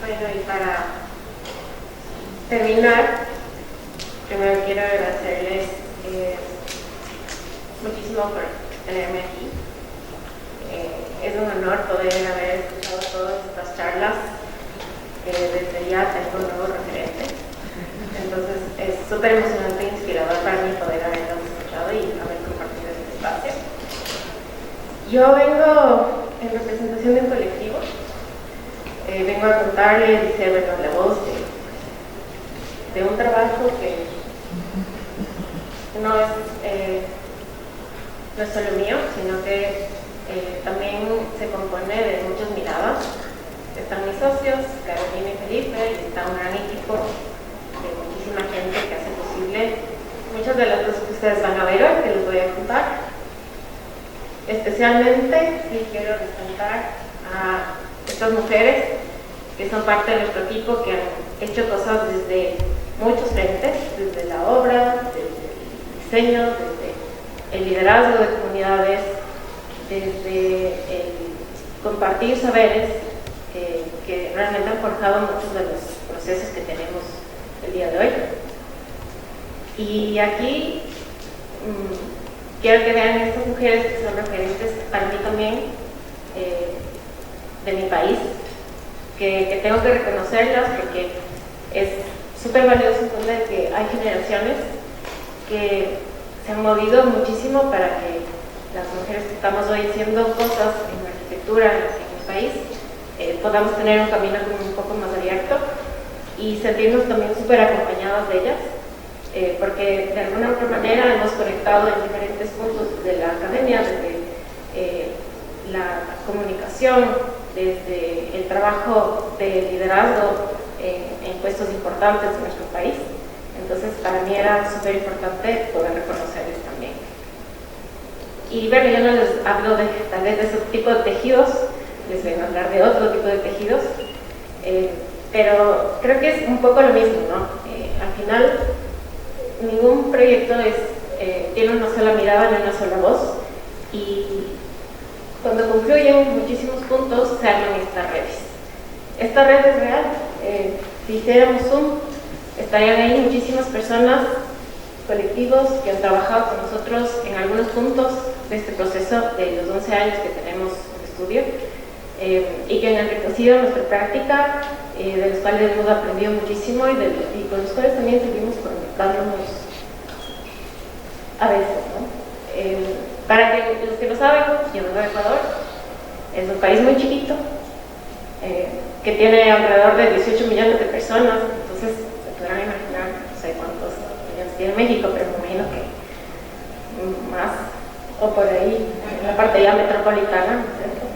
Bueno, y para terminar, primero quiero agradecerles muchísimo por tenerme aquí. Es un honor poder haber escuchado todas estas charlas. Desde ya tengo un nuevo referente. Entonces es súper emocionante e inspirador para mí poder haberlos escuchado y haber compartido este espacio. Yo vengo en representación de un colectivo. Vengo a contarles y ser la voz de un trabajo que no es solo mío, sino que también se compone de muchas miradas. Están mis socios, Carolina y Felipe, y está un gran equipo de muchísima gente que hace posible muchas de las cosas que ustedes van a ver hoy, que les voy a contar. Especialmente sí quiero resaltar a estas mujeres que son parte de nuestro equipo, que han hecho cosas desde muchos frentes, desde la obra, desde el diseño, desde el liderazgo de comunidades, desde el compartir saberes que realmente han forjado muchos de los procesos que tenemos el día de hoy. Y aquí quiero que vean estas mujeres que son referentes para mí también de mi país, que tengo que reconocerlas porque es súper valioso entender que hay generaciones que se han movido muchísimo para que las mujeres que estamos hoy haciendo cosas en la arquitectura en el país podamos tener un camino un poco más abierto y sentirnos también súper acompañadas de ellas, porque de alguna u otra manera hemos conectado en diferentes puntos de la academia, desde la comunicación, desde el trabajo de liderazgo en puestos importantes de nuestro país. Entonces para mí era súper importante poder reconocerles también. Y bueno, yo no les hablo tal vez de ese tipo de tejidos, les voy a hablar de otro tipo de tejidos, pero creo que es un poco lo mismo, ¿no? Al final, ningún proyecto tiene una sola mirada ni una sola voz, y cuando confluyen muchísimos puntos se arman estas redes. Esta red es real. Si hiciéramos Zoom, estarían ahí muchísimas personas, colectivos que han trabajado con nosotros en algunos puntos de este proceso de los 11 años que tenemos de estudio, y que han enriquecido nuestra práctica, de los cuales hemos aprendido muchísimo y con los cuales también seguimos conectándonos a veces, ¿no? Para que los que no saben, yo vengo de Ecuador, es un país muy chiquito, que tiene alrededor de 18 millones de personas, entonces se podrán imaginar, no sé cuántos millones tiene México, pero me imagino que más, o por ahí, en la parte ya metropolitana, ¿no es cierto?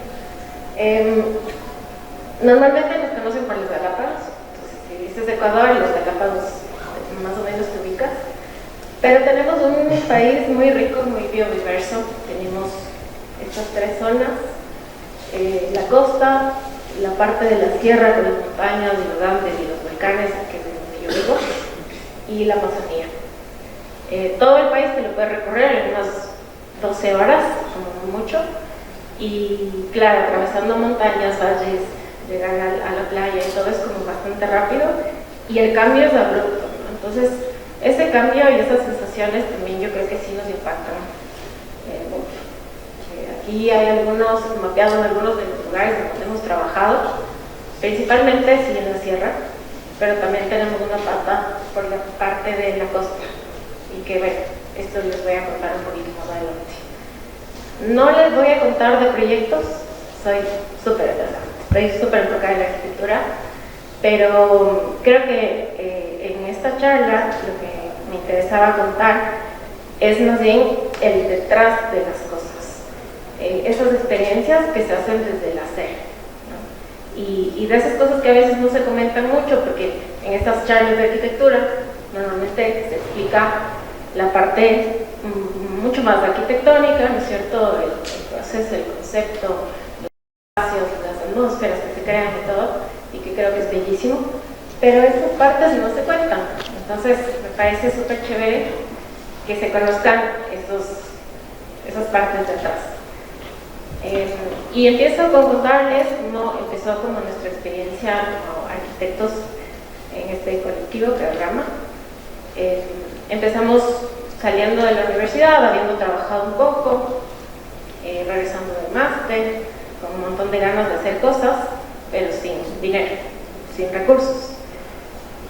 Normalmente nos conocen por los Galápagos, entonces si dices Ecuador, los Galápagos más o menos te ubicas, pero tenemos un país muy rico, muy biodiverso. Tenemos estas tres zonas, la costa, la parte de la sierra con las montañas y los Andes y los volcanes, que es donde yo vivo, y la Amazonía. Todo el país se lo puede recorrer en unas 12 horas, como mucho, y claro, atravesando montañas, valles, llegar a la playa y todo es como bastante rápido, y el cambio es abrupto, ¿no? Entonces ese cambio y esas sensaciones también yo creo que sí nos impactan mucho. Aquí hay algunos mapeados en algunos de los lugares donde hemos trabajado, principalmente sí en la sierra, pero también tenemos una pata por la parte de la costa, y que bueno, esto les voy a contar un poquito más adelante. No les voy a contar de proyectos, soy estoy súper enfocada en la arquitectura, pero creo que en esta charla lo que me interesaba contar es más bien el detrás de las cosas, esas experiencias que se hacen desde el hacer, ¿no? Y de esas cosas que a veces no se comentan mucho, porque en estas charlas de arquitectura normalmente se explica la parte mucho más arquitectónica, ¿no es cierto? El proceso, el concepto, los espacios, las atmósferas que se crean y todo, y que creo que es bellísimo, pero esas partes no se cuentan. Entonces me parece súper chévere que se conozcan esas partes de atrás. Y empiezo con contarles cómo empezó como nuestra experiencia como arquitectos en este colectivo Programa. Empezamos saliendo de la universidad, habiendo trabajado un poco, regresando del máster, con un montón de ganas de hacer cosas, pero sin dinero, sin recursos.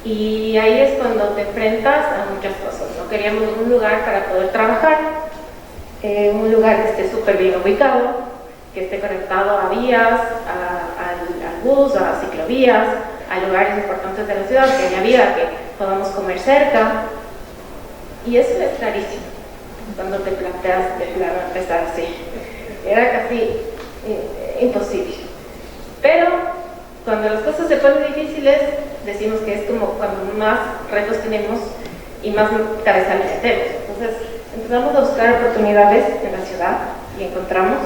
Y ahí es cuando te enfrentas a muchas cosas, ¿no? Queríamos un lugar para poder trabajar, un lugar que esté súper bien ubicado, que esté conectado a vías, al bus, a ciclovías, a lugares importantes de la ciudad, que haya vida, que podamos comer cerca. Y eso es clarísimo cuando te planteas de plano empezar así. Era casi imposible. Pero cuando las cosas se ponen difíciles, decimos que es como cuando más retos tenemos y más cabeza le metemos. Entonces empezamos a buscar oportunidades en la ciudad y encontramos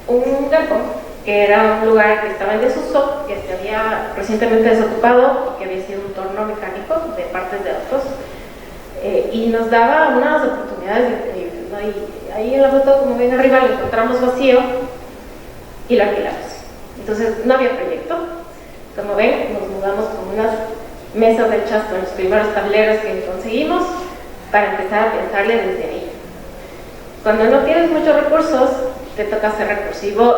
un galpón, que era un lugar que estaba en desuso, que se había recientemente desocupado y que había sido un torno mecánico de partes de autos, y nos daba unas oportunidades increíbles, ¿no? Y ahí en la foto, como ven arriba, lo encontramos vacío y lo alquilamos. Entonces no había proyecto. Como ven, nos mudamos con unas mesas hechas con los primeros tableros que conseguimos para empezar a pensarle desde ahí. Cuando no tienes muchos recursos, te toca ser recursivo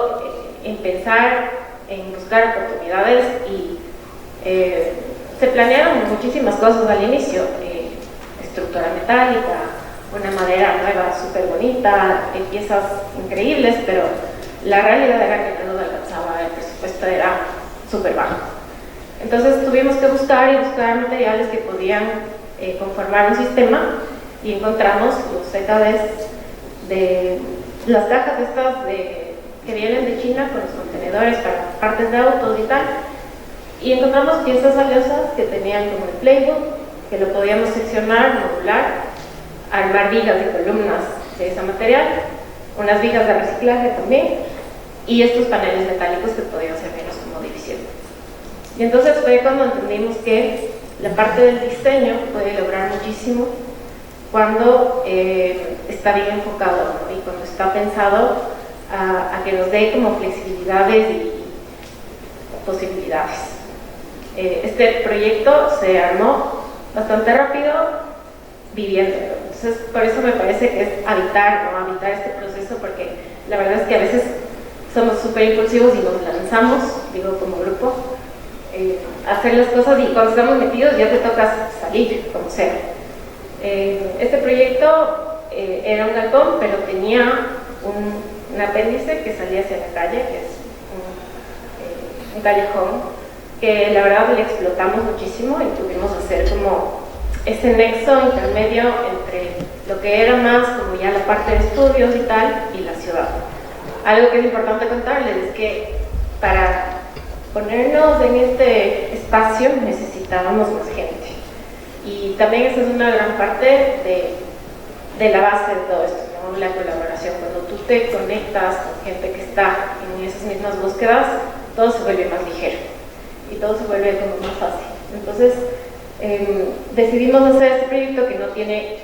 en pensar, en buscar oportunidades, y se planearon muchísimas cosas al inicio. Estructura metálica, una madera nueva súper bonita, piezas increíbles, pero la realidad era que no nos alcanzaba, el presupuesto era súper bajo. Entonces tuvimos que buscar y buscar materiales que podían conformar un sistema, y encontramos los ZDs de las cajas estas que vienen de China con los contenedores para partes de autos y tal, y encontramos piezas valiosas que tenían como el playbook, que lo podíamos seccionar, modular, armar vigas y columnas de ese material, unas vigas de reciclaje también, y estos paneles metálicos que podían servirnos como división. Y entonces fue cuando entendimos que la parte del diseño puede lograr muchísimo cuando está bien enfocado, ¿no? Y cuando está pensado a que nos dé como flexibilidades y posibilidades. Este proyecto se armó bastante rápido viviendo. Entonces, por eso me parece que es habitar, ¿no? Habitar este proceso, porque la verdad es que a veces somos súper impulsivos y nos lanzamos, digo, como grupo, a hacer las cosas, y cuando estamos metidos ya te toca salir, como sea. Este proyecto era un galpón, pero tenía un apéndice que salía hacia la calle, que es un callejón, que la verdad le explotamos muchísimo y tuvimos que hacer como ese nexo intermedio entre lo que era más como ya la parte de estudios y tal, y la ciudad. Algo que es importante contarles es que para ponernos en este espacio necesitábamos más gente, y también esa es una gran parte de la base de todo esto, ¿no? La colaboración. Cuando tú te conectas con gente que está en esas mismas búsquedas, todo se vuelve más ligero y todo se vuelve como más fácil. Entonces decidimos hacer este proyecto que no tiene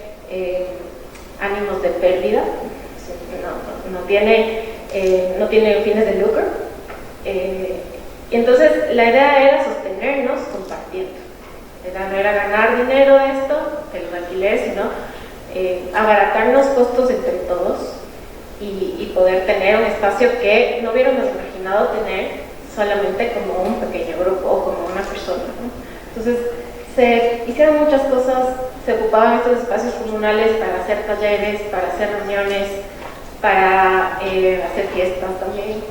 ánimos de pérdida, no tiene fines de lucro, y entonces la idea era sostenernos compartiendo. No era ganar dinero de esto, de los alquileres, sino abaratarnos costos entre todos y poder tener un espacio que no hubiéramos imaginado tener solamente como un pequeño grupo o como una persona, ¿no? Entonces se hicieron muchas cosas, se ocupaban estos espacios comunales para hacer talleres, para hacer reuniones, para hacer fiestas también.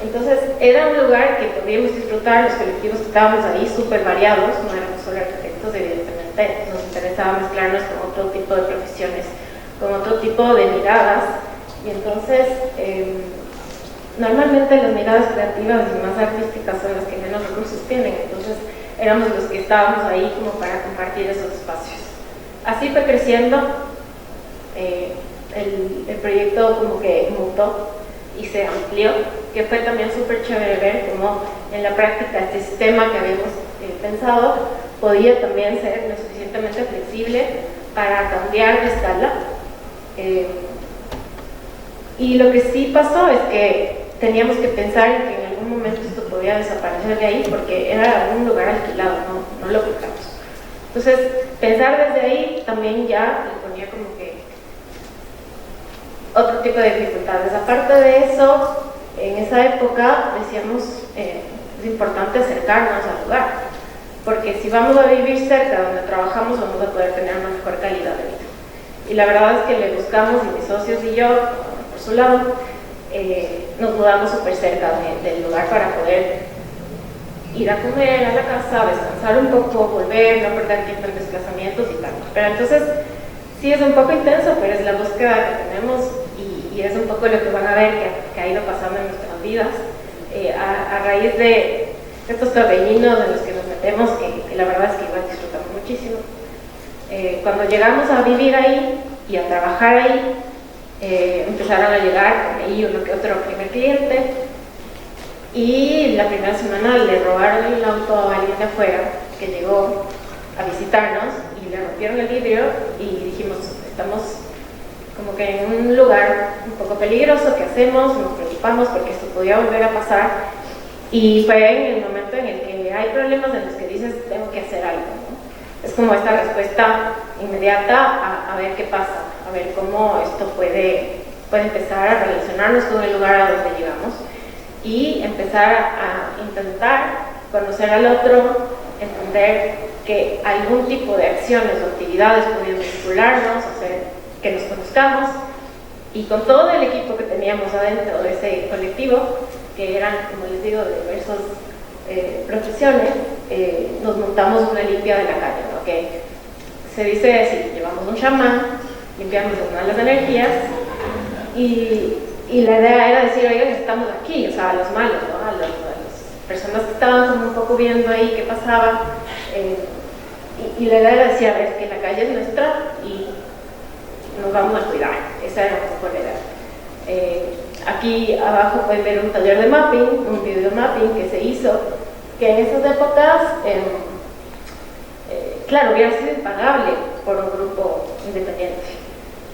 Entonces era un lugar que podíamos disfrutar. Los colectivos que estábamos ahí súper variados, no éramos solo arquitectos, evidentemente nos interesaba mezclarnos con otro tipo de profesiones, con otro tipo de miradas, y entonces normalmente las miradas creativas y más artísticas son las que menos recursos tienen. Entonces éramos los que estábamos ahí como para compartir esos espacios. Así fue creciendo, el proyecto como que mutó y se amplió, que fue también súper chévere ver cómo en la práctica este sistema que habíamos pensado podía también ser lo suficientemente flexible para cambiar de escala Y lo que sí pasó es que teníamos que pensar en que en algún momento esto podía desaparecer de ahí porque era un lugar alquilado, no lo compramos. Entonces, pensar desde ahí también ya le ponía como que otro tipo de dificultades. Aparte de eso, en esa época decíamos, es importante acercarnos al lugar, porque si vamos a vivir cerca de donde trabajamos vamos a poder tener una mejor calidad de vida. Y la verdad es que le buscamos, y mis socios y yo, por su lado, nos mudamos súper cerca del lugar para poder ir a comer a la casa, descansar un poco, volver, no perder tiempo en desplazamientos y tal. Pero entonces, sí es un poco intenso, pero es la búsqueda que tenemos y es un poco lo que van a ver que ha ido pasando en nuestras vidas a raíz de estos torbellinos en los que nos metemos, que la verdad es que igual disfrutamos muchísimo. Cuando llegamos a vivir ahí y a trabajar ahí, empezaron a llegar ahí uno que otro primer cliente, y la primera semana le robaron el auto a alguien de afuera que llegó a visitarnos y le rompieron el vidrio, y dijimos, estamos como que en un lugar un poco peligroso, ¿qué hacemos? Nos preocupamos porque esto podía volver a pasar, y fue en el momento en el que hay problemas en los que dices, tengo que hacer algo, ¿no? Es como esta respuesta inmediata a ver qué pasa, a ver cómo esto puede empezar a relacionarnos con el lugar a donde llegamos y empezar a intentar conocer al otro, entender que algún tipo de acciones o actividades podían vincularnos, hacer que nos conozcamos, y con todo el equipo que teníamos adentro de ese colectivo, que eran, como les digo, de diversas profesiones, nos montamos una limpia de la calle, ¿no? Que se dice así, llevamos un chamán, limpiamos las malas energías, y la idea era decir, oigan, estamos aquí, o sea, a los malos, ¿no? a las personas que estaban como un poco viendo ahí qué pasaba, y la idea era decir, a ver, que la calle es nuestra y nos vamos a cuidar. Esa era un poco la idea. Aquí abajo pueden ver un taller de mapping, un video mapping que se hizo, que en esas épocas, claro, hubiera sido impagable por un grupo independiente.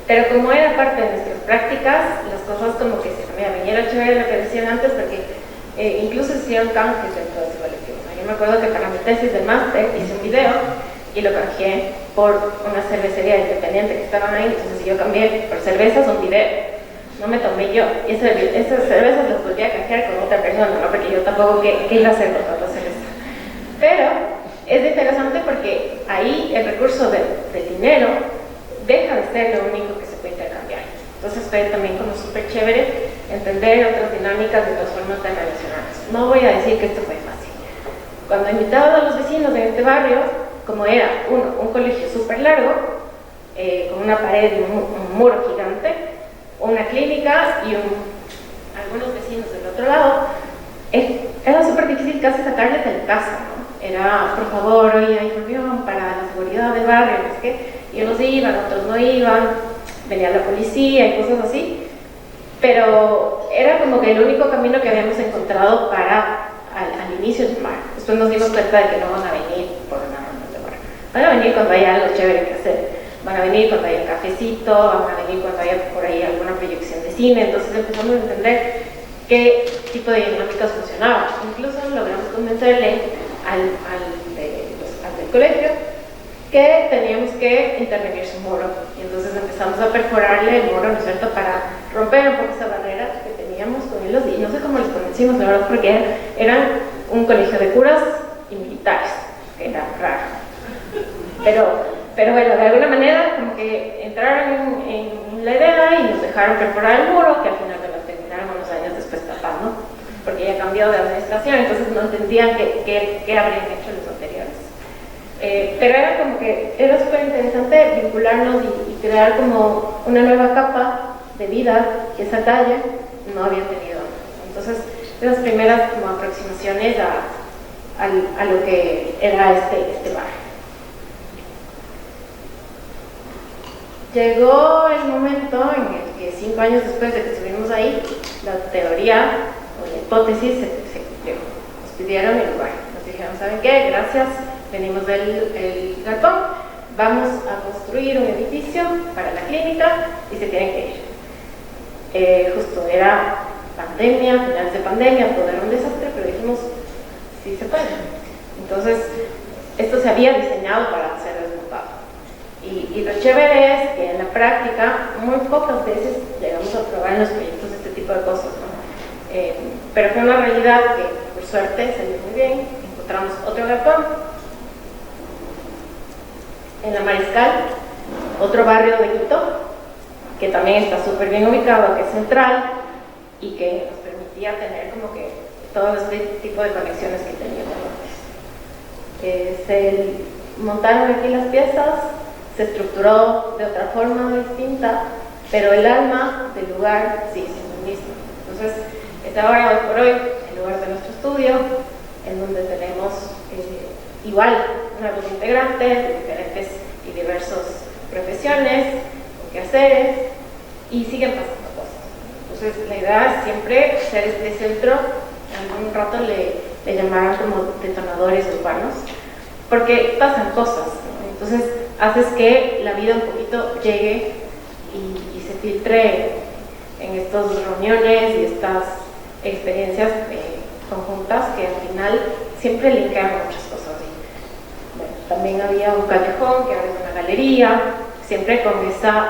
Pero como era parte de nuestras prácticas, las cosas como que se cambiaban. Y era chévere lo que decían antes, porque incluso hicieron canjes dentro de ese colectivo. Yo me acuerdo que para mi tesis de máster hice un video y lo canjeé por una cervecería independiente que estaban ahí. Entonces yo cambié por cervezas un video. No me tomé yo. Y esas cervezas las volví a canjear con otra persona, ¿no? Porque yo tampoco qué iba a hacer con otra cerveza. Pero es interesante porque ahí el recurso del dinero deja de ser lo único que se puede intercambiar. Entonces fue también como súper chévere entender otras dinámicas y otras formas de relacionarnos. No voy a decir que esto fue fácil. Cuando invitaba a los vecinos de este barrio, como era un colegio súper largo, con una pared y un muro gigante, una clínica y algunos vecinos del otro lado, era súper difícil casi sacarles de la casa, ¿no? Era, por favor, oye, hay reunión para la seguridad del barrio, ¿no es que? Y unos iban, otros no iban, venía la policía y cosas así, pero era como que el único camino que habíamos encontrado para al inicio del mar. Después nos dimos cuenta de que no van a venir por nada más de mar. Van a venir cuando haya algo chévere que hacer, van a venir cuando haya un cafecito, van a venir cuando haya por ahí alguna proyección de cine. Entonces empezamos a entender qué tipo de dinámicas funcionaban. Incluso logramos convencerle al del colegio que teníamos que intervenir su muro, y entonces empezamos a perforarle el muro, ¿no es cierto?, para romper un poco esa barrera que teníamos con ellos, y no sé cómo les convencimos, la verdad, porque eran un colegio de curas y militares, que era raro, pero bueno, de alguna manera como que entraron en la idea y nos dejaron perforar el muro, que al final me lo terminaron unos años después tapando, porque ya cambió de administración, entonces no entendían qué habrían hecho los anteriores. Pero era como que era súper interesante vincularnos y crear como una nueva capa de vida que esa calle no había tenido. Entonces, esas primeras como aproximaciones a lo que era este barrio. Llegó el momento en el que 5 años después de que estuvimos ahí, la teoría o la hipótesis se cumplió. Nos pidieron el lugar, nos dijeron, ¿saben qué? Gracias, venimos del galpón, vamos a construir un edificio para la clínica y se tienen que ir. justo era pandemia, finales de pandemia, todo era un desastre, pero dijimos, sí se puede. Entonces, esto se había diseñado para ser desmontado. Y lo chévere es que en la práctica, muy pocas veces llegamos a probar en los proyectos este tipo de cosas, ¿no? Pero fue una realidad que, por suerte, salió muy bien. Encontramos otro galpón en La Mariscal, otro barrio de Quito, que también está súper bien ubicado, que es central, y que nos permitía tener como que todo este tipo de conexiones que teníamos antes. Se montaron aquí las piezas, se estructuró de otra forma distinta, pero el alma del lugar sigue siendo el mismo. Entonces, está ahora, hoy por hoy, el lugar de nuestro estudio, en donde tenemos igual nuevos integrantes de diferentes y diversas profesiones, quehaceres, y siguen pasando cosas. Entonces, la idea es siempre ser este centro. Algún rato le llamaron como detonadores urbanos, porque pasan cosas, ¿no? Entonces, haces que la vida un poquito llegue y se filtre en estas reuniones y estas experiencias conjuntas que al final siempre linkean muchas cosas. Y, bueno, también había un callejón que ahora es una galería, siempre con esa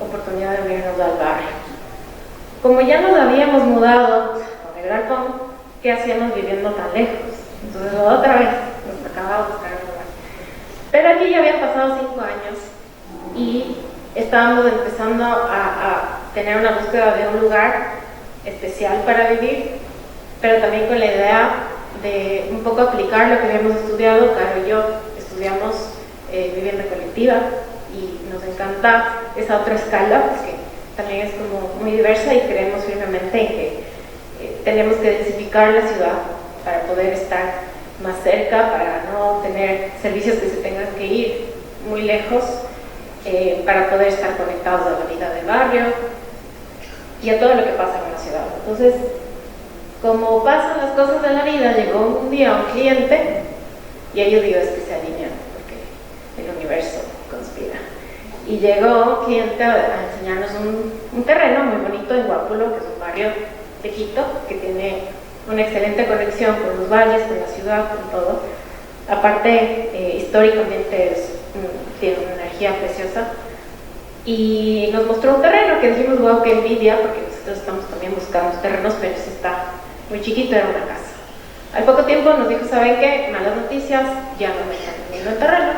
oportunidad de unirnos al barrio. Como ya nos habíamos mudado con el galpón, ¿qué hacíamos viviendo tan lejos? Entonces otra vez nos acababa de buscar un lugar. Pero aquí ya habían pasado 5 años y estábamos empezando a tener una búsqueda de un lugar especial para vivir, pero también con la idea de un poco aplicar lo que habíamos estudiado. Caro y yo estudiamos vivienda colectiva y nos encanta esa otra escala, pues, que también es como muy diversa, y creemos firmemente en que tenemos que densificar la ciudad para poder estar más cerca, para no tener servicios que se tengan que ir muy lejos, para poder estar conectados a la vida del barrio y a todo lo que pasa en la ciudad. Entonces, como pasan las cosas en la vida, llegó un día un cliente, y yo digo es que se alinean, porque el universo conspira. Y llegó un cliente a enseñarnos un terreno muy bonito en Guápulo, que es un barrio de Quito, que tiene una excelente conexión con los valles, con la ciudad, con todo. Aparte, históricamente tiene una energía preciosa. Y nos mostró un terreno que dijimos, wow, qué envidia, porque nosotros estamos también buscando terrenos, pero ese está muy chiquito, era una casa. Al poco tiempo nos dijo, ¿saben qué? Malas noticias, ya no me están vendiendo el terreno,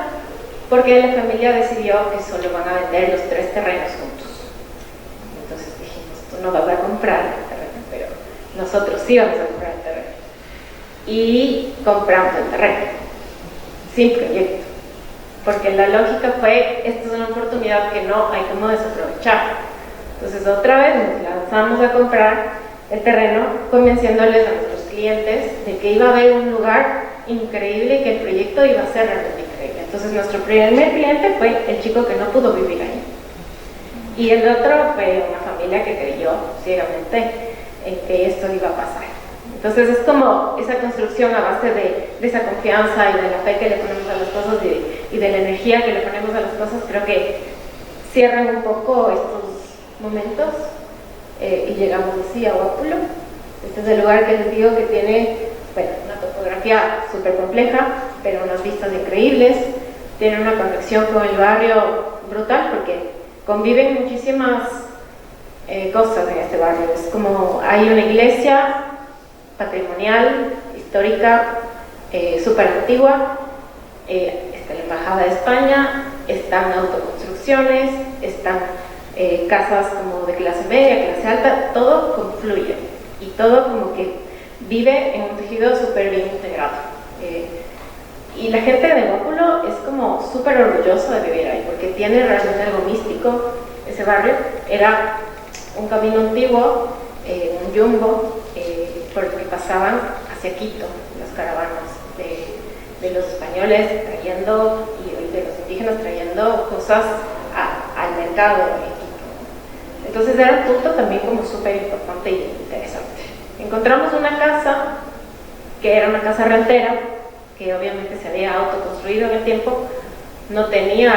porque la familia decidió que solo van a vender los 3 terrenos juntos. Entonces dijimos, tú no vas a comprar el terreno, pero nosotros sí vamos a comprar el terreno. Y compramos el terreno, sin proyecto, porque la lógica fue, esta es una oportunidad que no hay como desaprovechar. Entonces otra vez nos lanzamos a comprar el terreno, convenciéndoles a nuestros clientes de que iba a haber un lugar increíble y que el proyecto iba a ser realmente increíble. Entonces nuestro primer cliente fue el chico que no pudo vivir ahí, y el otro fue una familia que creyó ciegamente en que esto iba a pasar. Entonces es como esa construcción a base de esa confianza y de la fe que le ponemos a las cosas y de la energía que le ponemos a las cosas. Creo que cierran un poco estos momentos, y llegamos así a Guápulo. Este es el lugar que les digo que tiene, bueno, una topografía súper compleja, pero unas vistas increíbles. Tiene una conexión con el barrio brutal, porque conviven muchísimas cosas en este barrio. Es como, hay una iglesia patrimonial, histórica, súper antigua, está la Embajada de España, están autoconstrucciones, están casas como de clase media, clase alta, todo confluye y todo como que vive en un tejido súper bien integrado. Y la gente de Guápulo es como súper orgullosa de vivir ahí, porque tiene realmente algo místico. Ese barrio era un camino antiguo, un yumbo, por el que pasaban hacia Quito las caravanas de los españoles trayendo, y de los indígenas trayendo cosas al mercado de Quito. Entonces era un punto también como súper importante y interesante. Encontramos una casa que era una casa rentera, que obviamente se había autoconstruido en el tiempo, no tenía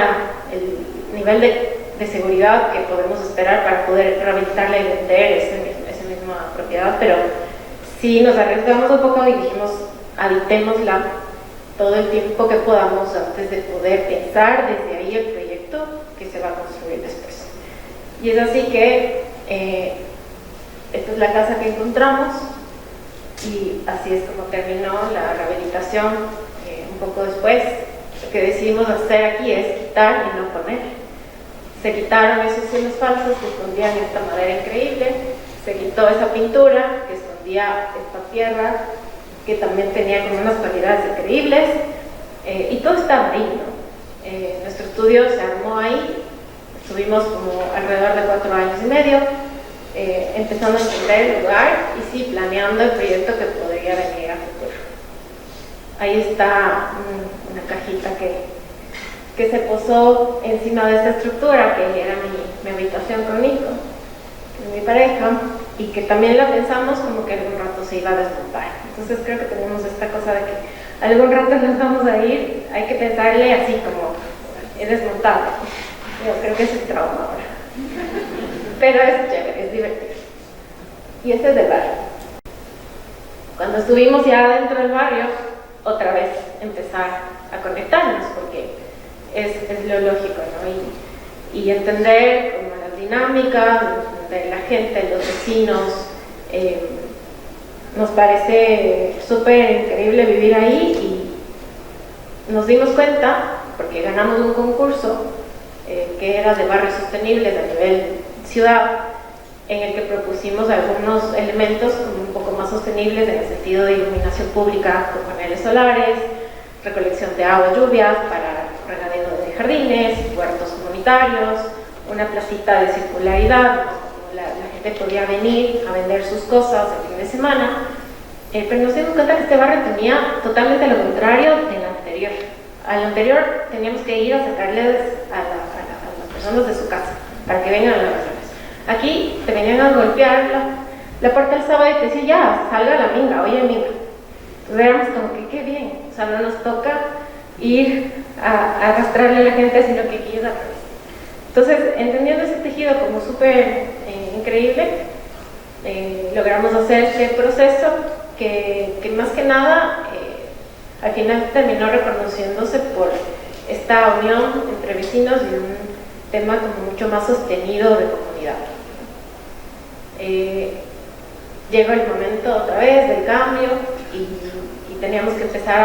el nivel de de seguridad que podemos esperar para poder rehabilitarla y vender esa misma propiedad, pero sí nos arriesgamos un poco y dijimos, habitémosla todo el tiempo que podamos antes de poder pensar desde ahí el proyecto que se va a construir después. Y es así que esta es la casa que encontramos y así es como terminó la rehabilitación. Un poco después, lo que decidimos hacer aquí es quitar y no poner. Se quitaron esos cielos falsos que escondían esta madera increíble, se quitó esa pintura que escondía esta tierra que también tenía como unas cualidades increíbles, y todo estaba ahí, ¿no? Nuestro estudio se armó ahí, estuvimos como alrededor de 4 años y medio, empezando a entender el lugar y sí, planeando el proyecto que podría venir a futuro. Ahí está una cajita que se posó encima de esta estructura, que era mi habitación con Nico, mi pareja, y que también la pensamos como que algún rato se iba a desmontar. Entonces creo que tenemos esta cosa de que algún rato nos vamos a ir, hay que pensarle así como, es desmontable. Yo creo que es el trauma ahora. Pero es chévere, es divertido. Y este es del barrio. Cuando estuvimos ya dentro del barrio, otra vez empezar a conectarnos, porque es lo lógico, ¿no? Y entender como las dinámicas de la gente, los vecinos. Nos parece súper increíble vivir ahí y nos dimos cuenta, porque ganamos un concurso que era de barrios sostenibles a nivel ciudad, en el que propusimos algunos elementos como un poco más sostenibles en el sentido de iluminación pública con paneles solares, recolección de agua, lluvias para regadío de jardines, huertos comunitarios, una placita de circularidad, la gente podía venir a vender sus cosas el fin de semana, pero nos dimos cuenta que este barrio tenía totalmente lo contrario del anterior. Al anterior teníamos que ir a sacarles a las personas de su casa para que vengan a las reuniones. Aquí te venían a golpear la puerta el sábado y te decían, ya, salga la minga, oye minga. Entonces éramos como que qué bien, o sea, no nos toca ir a arrastrarle a la gente, sino que aquí es al revés. Entonces, entendiendo ese tejido como súper increíble, logramos hacer este proceso que más que nada al final terminó reconociéndose por esta unión entre vecinos y un tema como mucho más sostenido de comunidad. Llegó el momento otra vez del cambio y teníamos que empezar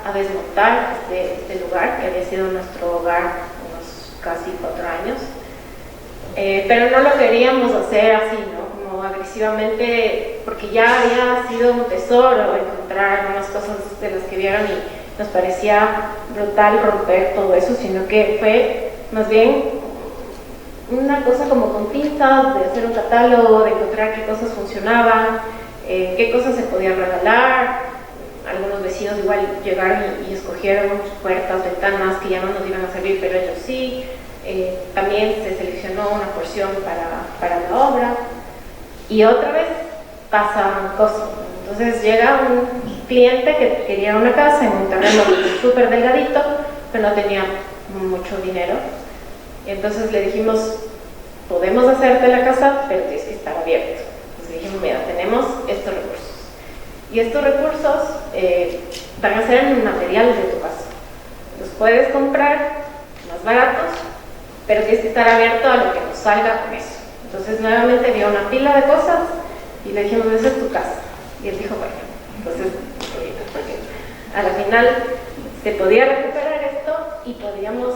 a desmontar este lugar que había sido nuestro hogar unos casi 4 años, pero no lo queríamos hacer así, ¿no? Como agresivamente, porque ya había sido un tesoro encontrar algunas cosas de las que vieron y nos parecía brutal romper todo eso, sino que fue más bien una cosa como con pinzas, de hacer un catálogo, de encontrar qué cosas funcionaban, qué cosas se podían regalar. Algunos vecinos igual llegaron y escogieron puertas, ventanas que ya no nos iban a servir, pero ellos sí. También se seleccionó una porción para la obra y otra vez pasan cosas. Entonces llega un cliente que quería una casa en un terreno súper delgadito, pero no tenía mucho dinero. Entonces le dijimos, podemos hacerte la casa, pero tienes que estar abierto. Entonces dijimos, mira, tenemos estos recursos. Y estos recursos van a ser en materiales de tu casa. Los puedes comprar más baratos, pero tienes que estar abierto a lo que nos salga con eso. Entonces nuevamente vio una pila de cosas y le dijimos, esa es tu casa. Y él dijo, bueno, entonces, porque a la final se podía recuperar esto y podíamos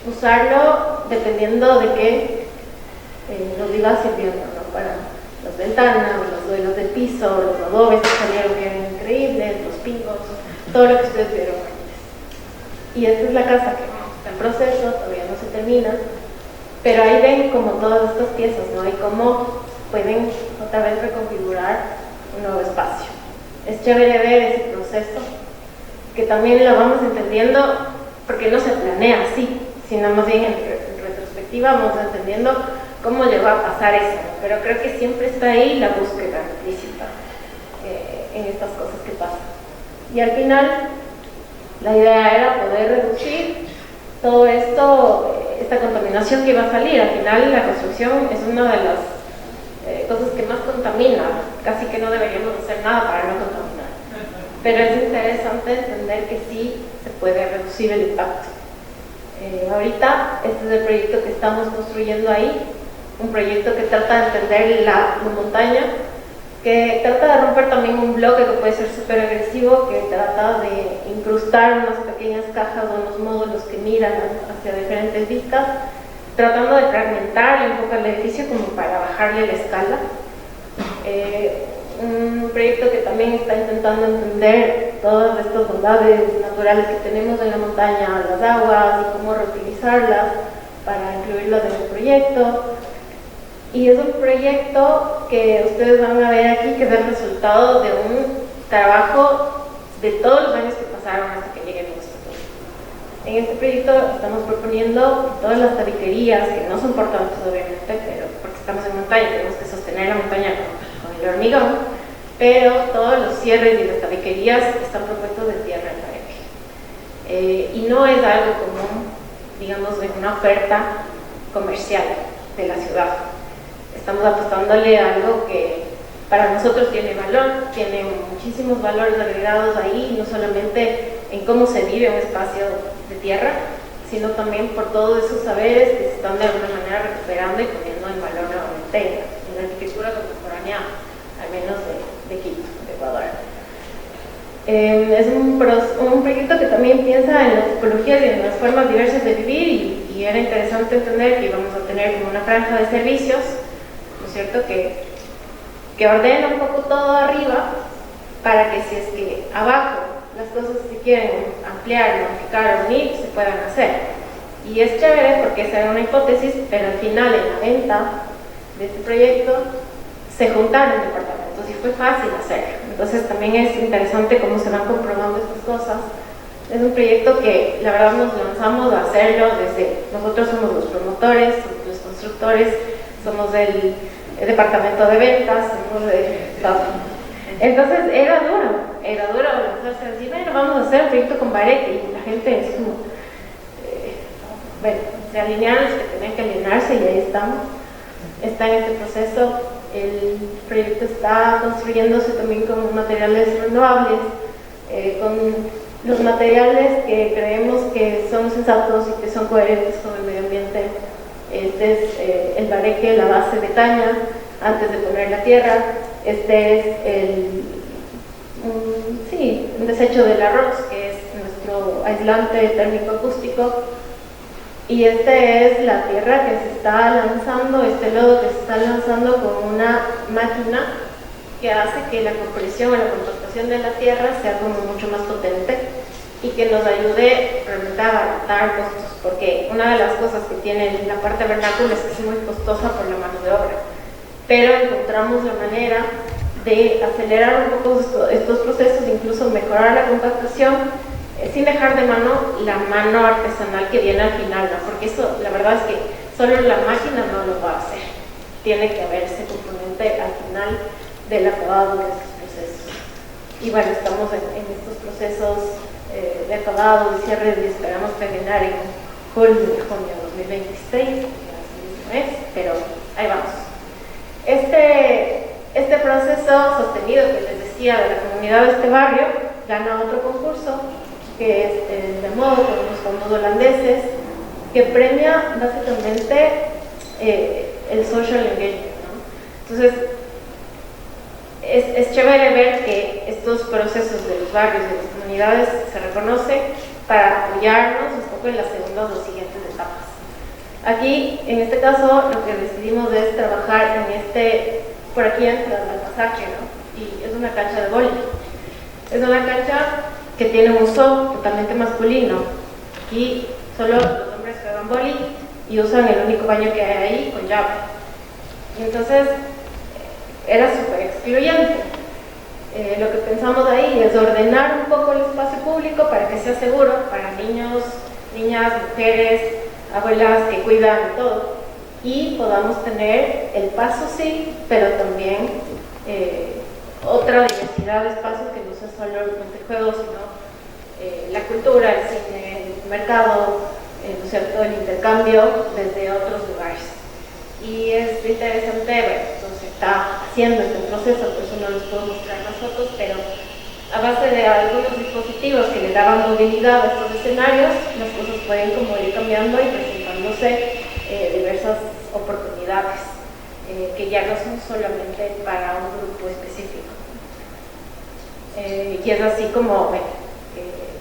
usarlo dependiendo de qué nos iba sirviendo, ¿no? Para las ventanas, los duelos del piso, los adobes que salieron que eran increíbles, los pingos, todo lo que ustedes vieron antes. Y esta es la casa que está en proceso, todavía no se termina, pero ahí ven como todas estas piezas, ¿no? Y cómo pueden otra vez reconfigurar un nuevo espacio. Es chévere ver ese proceso, que también lo vamos entendiendo, porque no se planea así, sino más bien en retrospectiva vamos entendiendo cómo llegó a pasar eso, pero creo que siempre está ahí la búsqueda implícita en estas cosas que pasan. Y al final, la idea era poder reducir todo esto esta contaminación que iba a salir. Al final la construcción es una de las cosas que más contamina, casi que no deberíamos hacer nada para no contaminar. Pero es interesante entender que sí se puede reducir el impacto. Ahorita este es el proyecto que estamos construyendo ahí, un proyecto que trata de entender la montaña, que trata de romper también un bloque que puede ser súper agresivo, que trata de incrustar unas pequeñas cajas o unos módulos que miran hacia diferentes vistas, tratando de fragmentar y enfocar el edificio como para bajarle la escala. Un proyecto que también está intentando entender todas estas bondades naturales que tenemos en la montaña, las aguas y cómo reutilizarlas para incluirlas en el proyecto. Y es un proyecto que ustedes van a ver aquí, que es el resultado de un trabajo de todos los años que pasaron hasta que lleguemos a este proyecto. En este proyecto estamos proponiendo todas las tabiquerías, que no son portantes obviamente, pero porque estamos en montaña, tenemos que sostener la montaña con el hormigón, pero todos los cierres y las tabiquerías están propuestos de tierra en pareja. Y no es algo común, digamos, en una oferta comercial de la ciudad. Estamos apostándole a algo que para nosotros tiene valor, tiene muchísimos valores agregados ahí, no solamente en cómo se vive un espacio de tierra, sino también por todos esos saberes que se están de alguna manera recuperando y poniendo en valor nuevamente en la arquitectura contemporánea, al menos de Quito, de Ecuador. Es un proyecto que también piensa en las tipologías y en las formas diversas de vivir, y era interesante entender que íbamos a tener como una franja de servicios, ¿no es cierto?, que ordena un poco todo arriba, para que si es que abajo las cosas se quieren ampliar, modificar o unir, se puedan hacer. Y es chévere porque esa era una hipótesis, pero al final en la venta de este proyecto se juntaron departamentos y fue fácil hacerlo. Entonces también es interesante cómo se van comprobando estas cosas. Es un proyecto que la verdad nos lanzamos a hacerlo desde, nosotros somos los promotores, somos los constructores, somos el departamento de ventas, somos de todo. Entonces era duro lanzarse así, bueno, vamos a hacer un proyecto con Bareque, y la gente es como, bueno, se alinearon los que tenían que alinearse y ahí estamos. Está en este proceso. El proyecto está construyéndose también con materiales renovables, con los materiales que creemos que son sensatos y que son coherentes con el medio ambiente. Este es el bareque, la base de caña, antes de poner la tierra. Este es un desecho del arroz, que es nuestro aislante térmico acústico. Y esta es la tierra que se está lanzando, este lodo que se está lanzando con una máquina que hace que la compresión o la compactación de la tierra sea como mucho más potente y que nos ayude realmente a abaratar costos, porque una de las cosas que tiene la parte vernácula es que es muy costosa por la mano de obra, pero encontramos la manera de acelerar un poco estos procesos, incluso mejorar la compactación, sin dejar de mano la mano artesanal que viene al final, ¿no? Porque eso, la verdad es que solo la máquina no lo va a hacer. Tiene que haber ese componente al final del acabado de estos procesos. Y bueno, estamos en estos procesos de acabado, de cierre, y esperamos terminar en junio de 2026, pero ahí vamos. Este proceso sostenido que les decía de la comunidad de este barrio gana otro concurso, que es el de modo con los fondos holandeses, que premia básicamente el social engagement, ¿no? Entonces, es chévere ver que estos procesos de los barrios, de las comunidades, se reconocen para apoyarnos un poco en las segundas o siguientes etapas. Aquí, en este caso, lo que decidimos es trabajar en por aquí entra el pasaje, ¿no? Y es una cancha de vóley. Es una cancha que tiene un uso totalmente masculino. Aquí solo los hombres juegan vóley y usan el único baño que hay ahí con llave. Y entonces era súper excluyente. Lo que pensamos ahí es ordenar un poco el espacio público para que sea seguro para niños, niñas, mujeres, abuelas que cuidan todo, y podamos tener el paso, sí, pero también otra diversidad de espacios que no sea solo el juego, sino la cultura, el cine, el mercado, ¿no es cierto?, el intercambio desde otros lugares. Y es interesante, bueno, entonces está haciendo este proceso, por eso no les puedo mostrar las fotos, pero a base de algunos dispositivos que le daban movilidad a estos escenarios, las cosas pueden como ir cambiando y presentándose diversas oportunidades que ya no son solamente para un grupo específico. Y es así como bueno,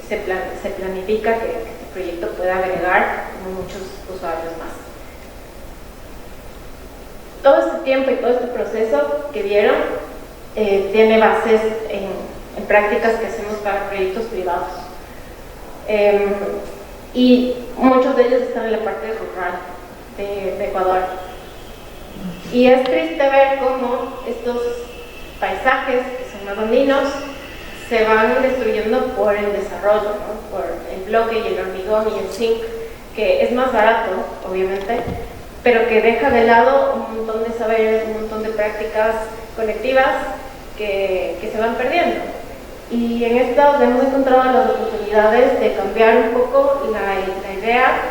se planifica que este proyecto pueda agregar muchos usuarios más. Todo este tiempo y todo este proceso que vieron tiene bases en prácticas que hacemos para proyectos privados. Y muchos de ellos están en la parte rural de Ecuador. Y es triste ver cómo estos paisajes, que son más andinos, se van destruyendo por el desarrollo, ¿no?, por el bloque y el hormigón y el zinc, que es más barato, obviamente, pero que deja de lado un montón de saberes, un montón de prácticas colectivas que se van perdiendo. Y en esto hemos encontrado las oportunidades de cambiar un poco la idea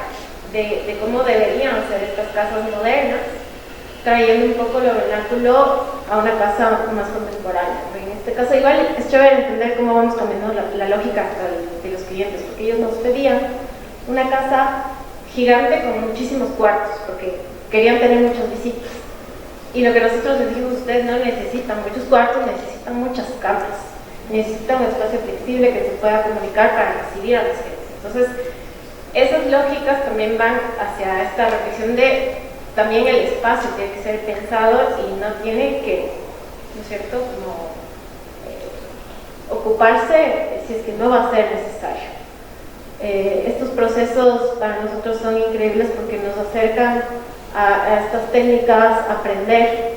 de cómo deberían ser estas casas modernas, trayendo un poco lo vernáculo a una casa más contemporánea. En este caso igual es chévere entender cómo vamos cambiando la lógica de los clientes, porque ellos nos pedían una casa gigante con muchísimos cuartos, porque querían tener muchas visitas. Y lo que nosotros les dijimos, ustedes no necesitan muchos cuartos, necesitan muchas camas, necesitan un espacio flexible que se pueda comunicar para recibir a las gentes. Entonces, esas lógicas también van hacia esta reflexión de también el espacio tiene que ser pensado y no tiene que, ¿no es cierto?, como ocuparse si es que no va a ser necesario. Estos procesos para nosotros son increíbles porque nos acercan a estas técnicas, a aprender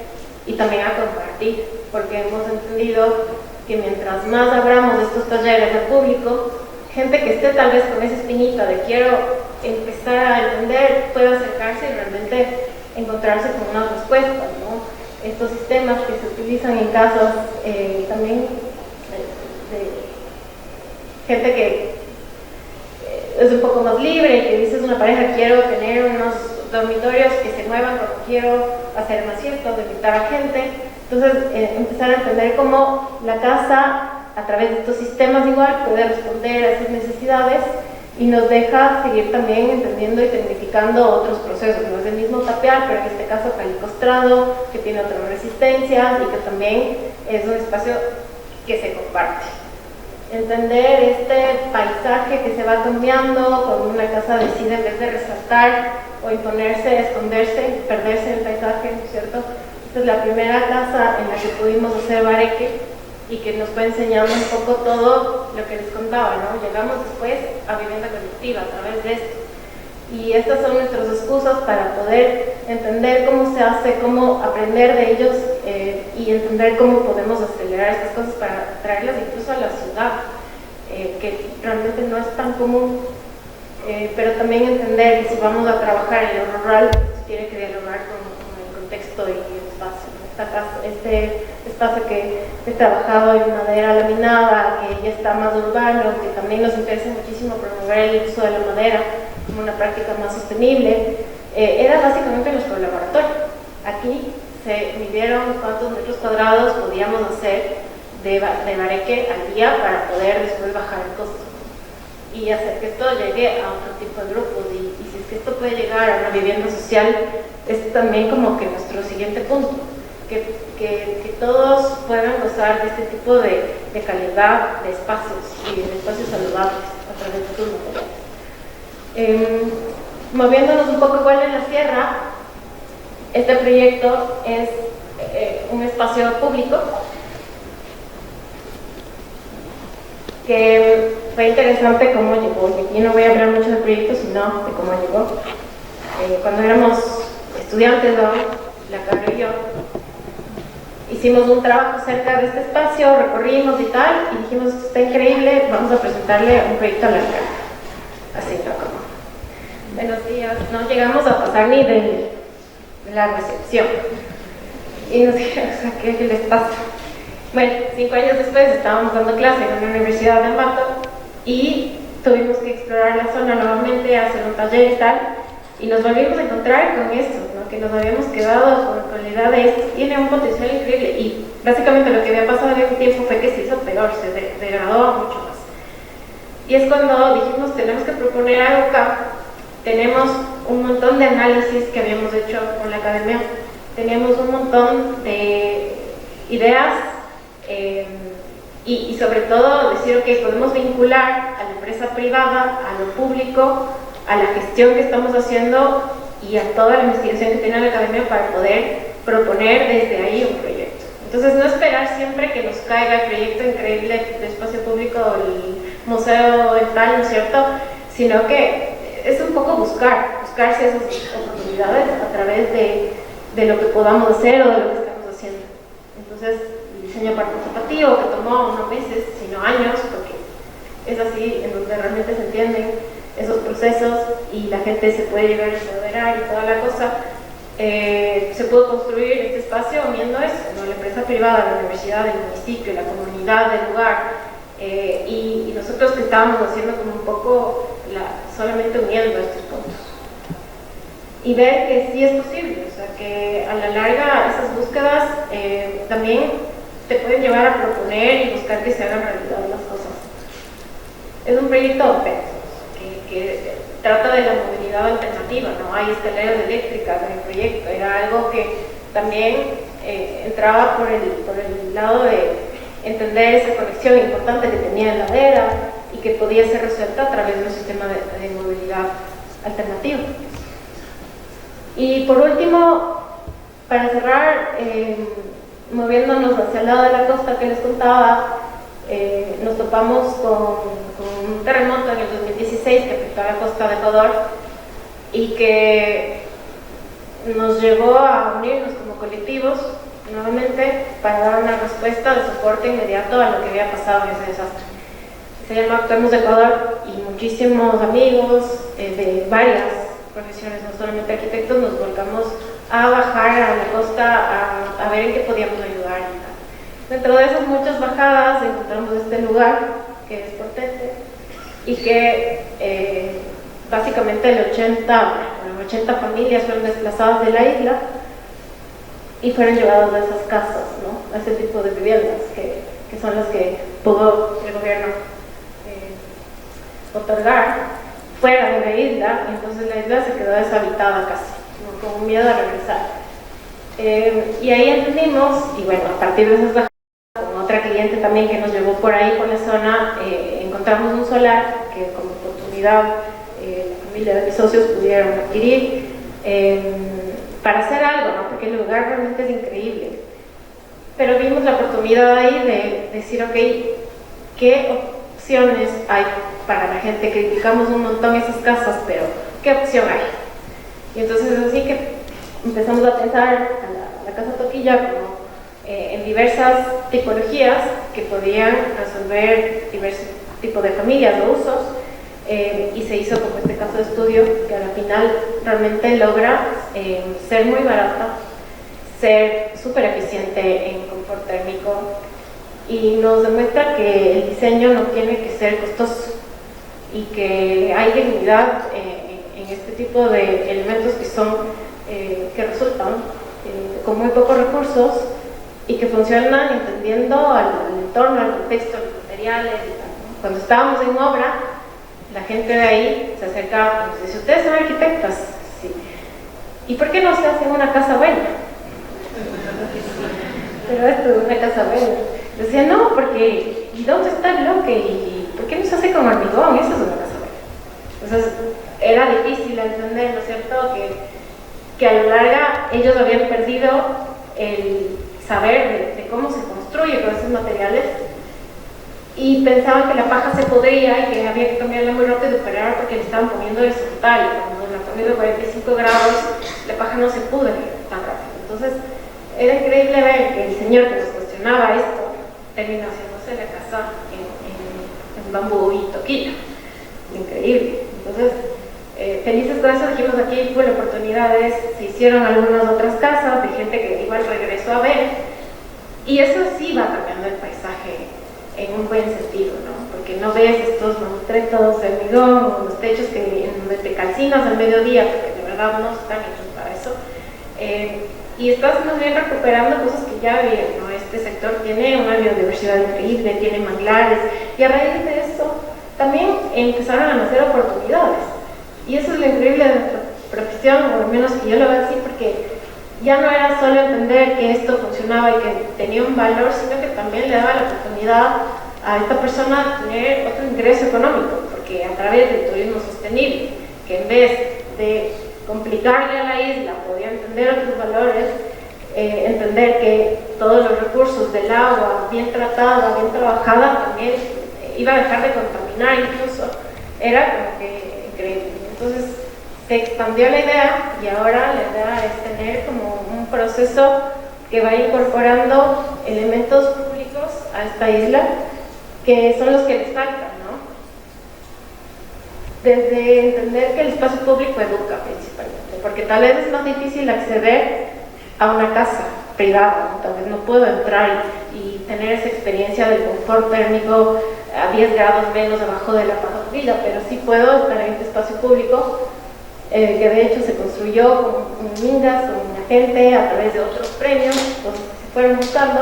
y también a compartir, porque hemos entendido que mientras más abramos estos talleres al público, gente que esté tal vez con esa espinita de quiero empezar a entender, puede acercarse y realmente encontrarse con unas respuestas, ¿no? Estos sistemas que se utilizan en casos también de gente que es un poco más libre y que dices una pareja, quiero tener unos dormitorios que se muevan cuando quiero hacer más fiestas, invitar a gente. Entonces empezar a entender cómo la casa a través de estos sistemas igual puede responder a esas necesidades y nos deja seguir también entendiendo y tecnificando otros procesos. No es el mismo tapial, pero en este caso calicostrado, que tiene otras resistencias y que también es un espacio que se comparte. Entender este paisaje que se va cambiando, cuando una casa decide en vez de resaltar o imponerse, esconderse, perderse en el paisaje, ¿no es cierto? Esta es la primera casa en la que pudimos hacer bareque y que nos fue enseñando un poco todo lo que les contaba, ¿no? Llegamos después a vivienda colectiva a través de esto. Y estas son nuestras excusas para poder entender cómo se hace, cómo aprender de ellos y entender cómo podemos acelerar estas cosas para traerlas incluso a la ciudad, que realmente no es tan común, pero también entender que si vamos a trabajar en lo rural, esto tiene que dialogar con el contexto y el espacio. Este espacio que he trabajado en madera laminada, que ya está más urbano, que también nos interesa muchísimo promover el uso de la madera como una práctica más sostenible, era básicamente nuestro laboratorio. Aquí se midieron cuántos metros cuadrados podíamos hacer de bareque al día para poder después bajar el costo y hacer que esto llegue a otro tipo de grupos. Y si es que esto puede llegar a una vivienda social, es también como que nuestro siguiente punto. Que todos puedan gozar de este tipo de calidad de espacios y de espacios saludables a través de sus materiales. Moviéndonos un poco igual en la sierra, este proyecto es un espacio público que fue interesante cómo llegó. Y aquí no voy a hablar mucho del proyecto, sino de cómo llegó. Cuando éramos estudiantes, ¿no?, la Carla y yo, hicimos un trabajo cerca de este espacio, recorrimos y tal, y dijimos, esto está increíble, vamos a presentarle un proyecto a la alcalde. Así, ¿no? Como, buenos días, no llegamos a pasar ni de la recepción. Y nos dijeron, o sea, ¿qué les pasa? Bueno, 5 años después estábamos dando clase en una universidad de Mato y tuvimos que explorar la zona nuevamente, hacer un taller y tal, y nos volvimos a encontrar con eso, ¿no? Que nos habíamos quedado con la idea de esto, tiene un potencial increíble, y básicamente lo que había pasado en ese tiempo fue que se hizo peor, se degradó mucho más. Y es cuando dijimos, tenemos que proponer algo acá. Tenemos un montón de análisis que habíamos hecho con la academia, teníamos un montón de ideas, y sobre todo decir, ok, podemos vincular a la empresa privada, a lo público, a la gestión que estamos haciendo y a toda la investigación que tiene la academia para poder proponer desde ahí un proyecto. Entonces, no esperar siempre que nos caiga el proyecto increíble de espacio público o el museo en tal, ¿no es cierto? Sino que es un poco buscarse esas oportunidades a través de lo que podamos hacer o de lo que estamos haciendo. Entonces, el diseño participativo, que tomó no meses, sino años, porque es así en donde realmente se entienden esos procesos y la gente se puede llegar a empoderar y toda la cosa. Se pudo construir este espacio uniendo eso, ¿no? La empresa privada, la universidad, el municipio, la comunidad del lugar, y nosotros que estábamos haciendo como un poco solamente uniendo estos puntos y ver que sí es posible, o sea que a la larga esas búsquedas también te pueden llevar a proponer y buscar que se hagan realidad las cosas. Es un proyecto open que trata de la movilidad alternativa, no hay escaleras eléctricas en el proyecto, era algo que también entraba por el lado de entender esa conexión importante que tenía la ladera y que podía ser resuelta a través de un sistema de movilidad alternativo. Y por último, para cerrar, moviéndonos hacia el lado de la costa que les contaba, nos topamos con un terremoto en el 2016 que afectó a la costa de Ecuador y que nos llevó a unirnos como colectivos nuevamente para dar una respuesta de soporte inmediato a lo que había pasado en ese desastre. Se llama Actuemos Ecuador y muchísimos amigos de varias profesiones, no solamente arquitectos, nos volcamos a bajar a la costa a ver en qué podíamos ayudar. Dentro de esas muchas bajadas encontramos este lugar que es Portete y que básicamente el 80 familias fueron desplazadas de la isla y fueron llevados a esas casas, ¿no? A ese tipo de viviendas que son las que pudo el gobierno otorgar fuera de la isla, y entonces la isla se quedó deshabitada casi, ¿no? Con miedo a regresar. Y ahí entendimos, y bueno, a partir de esas bajadas, con otra cliente también que nos llevó por ahí, por la zona, encontramos un solar que como oportunidad la familia de mis socios pudieron adquirir para hacer algo, ¿no? Porque el lugar realmente es increíble. Pero vimos la oportunidad ahí de decir, ok, ¿qué opciones hay para la gente? Criticamos un montón esas casas, pero ¿qué opción hay? Y entonces así que empezamos a pensar a la Casa Toquilla como en diversas tipologías que podían resolver diversos tipos de familias o usos, y se hizo como este caso de estudio que a la final realmente logra ser muy barata, ser súper eficiente en confort térmico y nos demuestra que el diseño no tiene que ser costoso y que hay dignidad en este tipo de elementos que resultan con muy pocos recursos y que funcionan entendiendo al entorno, al contexto, a los materiales y tal, ¿no? Cuando estábamos en obra, la gente de ahí se acercaba y nos dice, ¿ustedes son arquitectas? Sí. ¿Y por qué no se hace una casa buena? Pero esto es una casa buena. Decía, no, porque ¿y dónde está el bloque? ¿Y por qué no se hace con hormigón? Eso es una casa buena. Entonces, era difícil entender, ¿no es cierto?, que a la larga ellos habían perdido el saber de cómo se construye con esos materiales y pensaban que la paja se podría y que había que cambiarla muy rápido, pero era porque le estaban poniendo el soportal y cuando la ponían de 45 grados la paja no se pudre tan rápido. Entonces era increíble ver que el señor que nos cuestionaba esto terminó haciéndose la casa en bambú y toquilla. Increíble. Entonces felices con eso, dijimos aquí fueron oportunidades, se hicieron algunas otras casas de gente que igual regresó a ver y eso sí va cambiando el paisaje en un buen sentido, ¿no? Porque no ves estos mamotretos de hormigón o los techos en donde te calcinas al mediodía, porque de verdad no están hechos para eso. Y estás más bien recuperando cosas que ya había, ¿no? Este sector tiene una biodiversidad increíble, tiene manglares, y a raíz de eso también empezaron a nacer oportunidades. Y eso es lo increíble de nuestra profesión, o al menos que yo lo veo así, porque ya no era solo entender que esto funcionaba y que tenía un valor, sino que también le daba la oportunidad a esta persona tener otro ingreso económico, porque a través del turismo sostenible, que en vez de complicarle a la isla, podía entender otros valores, entender que todos los recursos del agua, bien tratada, bien trabajada, también iba a dejar de contaminar incluso, era como que increíble. Entonces se expandió la idea y ahora la idea es tener como un proceso que va incorporando elementos públicos a esta isla, que son los que les faltan, ¿no? Desde entender que el espacio público educa principalmente, porque tal vez es más difícil acceder a una casa privada, ¿no? Tal vez no puedo entrar y tener esa experiencia del confort térmico a 10 grados menos debajo de la parrilla, pero sí puedo estar en este espacio público, que de hecho se construyó con mingas, con la gente, a través de otros premios, cosas que se fueron buscando,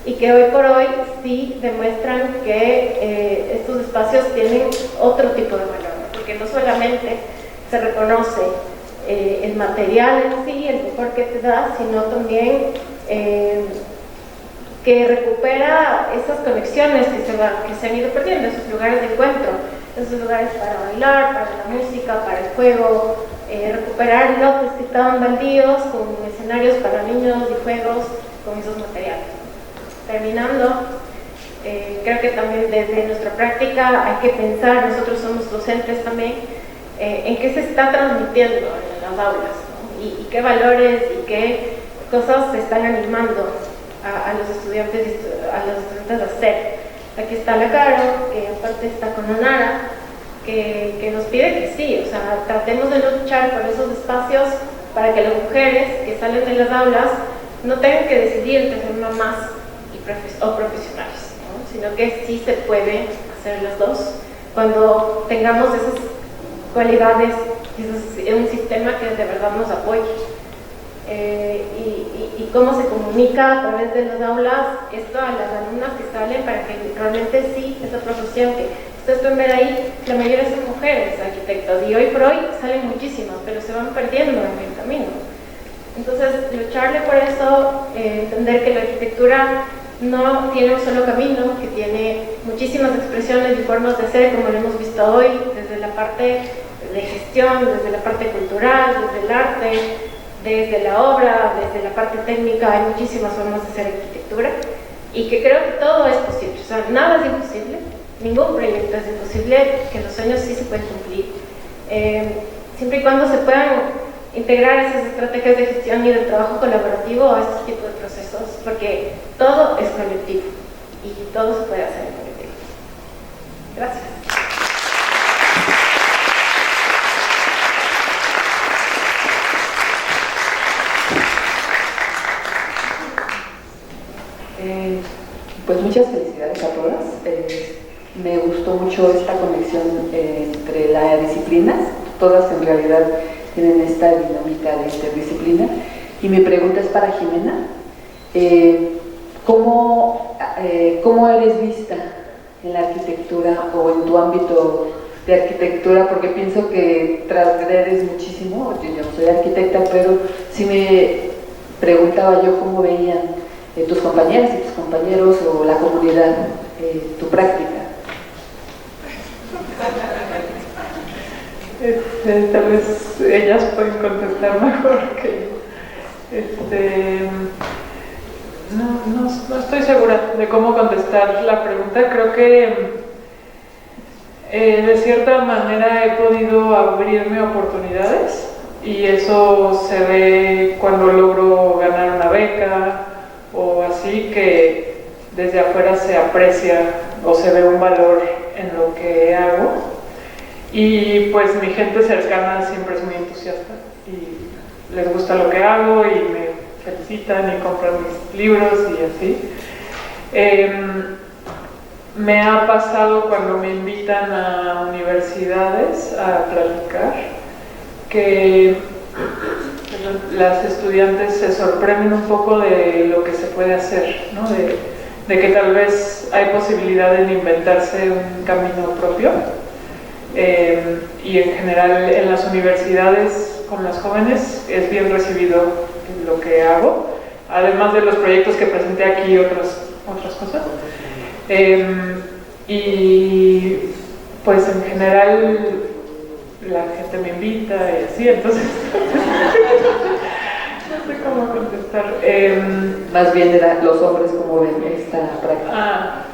y que hoy por hoy sí demuestran que estos espacios tienen otro tipo de valor, ¿no? Porque no solamente se reconoce el material en sí, el confort que te da, sino también que recupera esas conexiones que se han ido perdiendo, esos lugares de encuentro, esos lugares para bailar, para la música, para el juego, recuperar lotes que estaban baldíos con escenarios para niños y juegos con esos materiales. Terminando, creo que también desde nuestra práctica hay que pensar, nosotros somos docentes también, en qué se está transmitiendo en las aulas, ¿no? Y qué valores y qué cosas se están animando a los estudiantes a hacer. Aquí está la Caro, que aparte está con Onara, que nos pide que sí, o sea, tratemos de luchar por esos espacios para que las mujeres que salen de las aulas no tengan que decidir entre ser mamás o profesionales, ¿no? Sino que sí se puede hacer las dos cuando tengamos esas cualidades y un sistema que de verdad nos apoye. Y cómo se comunica a través de las aulas esto a las alumnas que salen para que realmente sí, esa profesión que ustedes pueden ver ahí, la mayoría son mujeres arquitectas y hoy por hoy salen muchísimas, pero se van perdiendo en el camino. Entonces, lucharle por eso, entender que la arquitectura no tiene un solo camino, que tiene muchísimas expresiones y formas de ser, como lo hemos visto hoy, desde la parte de gestión, desde la parte cultural, desde el arte, desde la obra, desde la parte técnica, hay muchísimas formas de hacer arquitectura y que creo que todo es posible, o sea, nada es imposible, ningún proyecto es imposible, que los sueños sí se pueden cumplir, siempre y cuando se puedan integrar esas estrategias de gestión y de trabajo colaborativo a este tipo de procesos, porque todo es colectivo y todo se puede hacer en colectivo. Gracias. Pues muchas felicidades a todas. Me gustó mucho esta conexión entre las disciplinas. Todas en realidad tienen esta dinámica de interdisciplina. Y mi pregunta es para Jimena. ¿Cómo eres vista en la arquitectura o en tu ámbito de arquitectura? Porque pienso que transgredes muchísimo. Yo no soy arquitecta, pero sí me preguntaba yo cómo veían tus compañeras y tus compañeros o la comunidad tu práctica. Tal vez ellas pueden contestar mejor que yo. No estoy segura de cómo contestar la pregunta. Creo que de cierta manera he podido abrirme oportunidades y eso se ve cuando logro ganar una beca o así, que desde afuera se aprecia o se ve un valor en lo que hago. Y pues mi gente cercana siempre es muy entusiasta y les gusta lo que hago y me felicitan y compran mis libros y así. me ha pasado cuando me invitan a universidades a platicar que las estudiantes se sorprenden un poco de lo que se puede hacer, ¿no? De que tal vez hay posibilidad de inventarse un camino propio. Y en general en las universidades con las jóvenes es bien recibido lo que hago, además de los proyectos que presenté aquí, otras cosas. Y pues en general la gente me invita y así, entonces no sé cómo contestar. Más bien los hombres como ven esta práctica.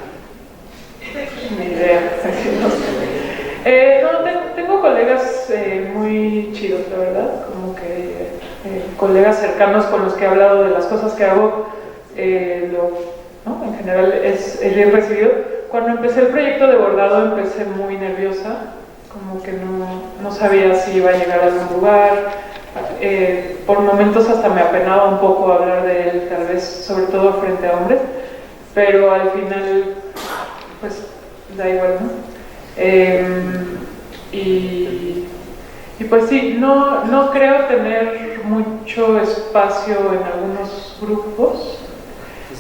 Ni idea, no sé. No, tengo colegas muy chidos, la verdad, como que colegas cercanos con los que he hablado de las cosas que hago, ¿no? En general es bien recibido. Cuando empecé el proyecto de bordado empecé muy nerviosa, como que no sabía si iba a llegar a algún lugar. Por momentos hasta me apenaba un poco hablar de él, tal vez sobre todo frente a hombres, pero al final pues da igual, ¿no? Y pues sí, no creo tener mucho espacio en algunos grupos,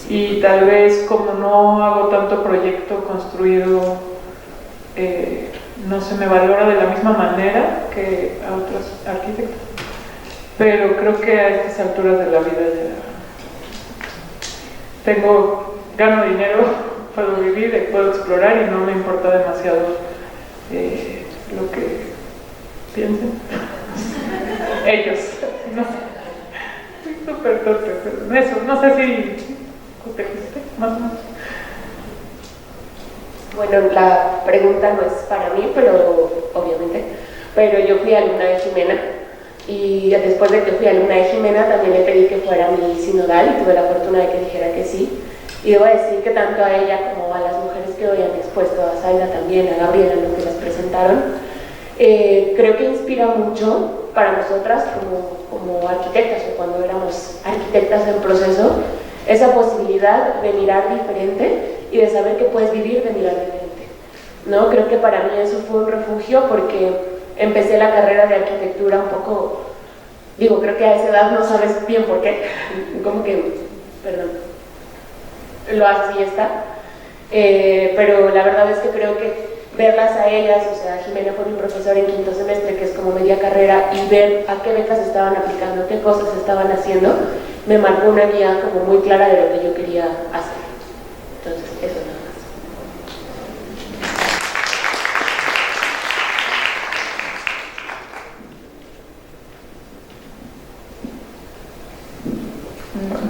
y tal vez como no hago tanto proyecto construido, no se me valora de la misma manera que a otros arquitectos, pero creo que a estas alturas de la vida ya gano dinero, puedo vivir, puedo explorar y no me importa demasiado lo que piensen ellos. No sé, soy súper torpe, pero eso, no sé si te fuiste, más o menos. Bueno, la pregunta no es para mí, pero obviamente, pero yo fui alumna de Jimena, y después de que fui alumna de Jimena también le pedí que fuera mi sinodal y tuve la fortuna de que dijera que sí. Y debo decir que tanto a ella como a las mujeres que hoy han expuesto, a Zaida también, a Gabriela, lo que las presentaron, creo que inspira mucho para nosotras como arquitectas, o cuando éramos arquitectas en proceso, esa posibilidad de mirar diferente y de saber que puedes vivir de mirar diferente, ¿no? Creo que para mí eso fue un refugio, porque empecé la carrera de arquitectura un poco, creo que a esa edad no sabes bien por qué, como que, perdón, lo haces y ya está, pero la verdad es que creo que verlas a ellas, o sea, Jimena fue mi profesora en quinto semestre, que es como media carrera, y ver a qué becas estaban aplicando, qué cosas estaban haciendo, me marcó una guía como muy clara de lo que yo quería hacer. Entonces, eso nada más.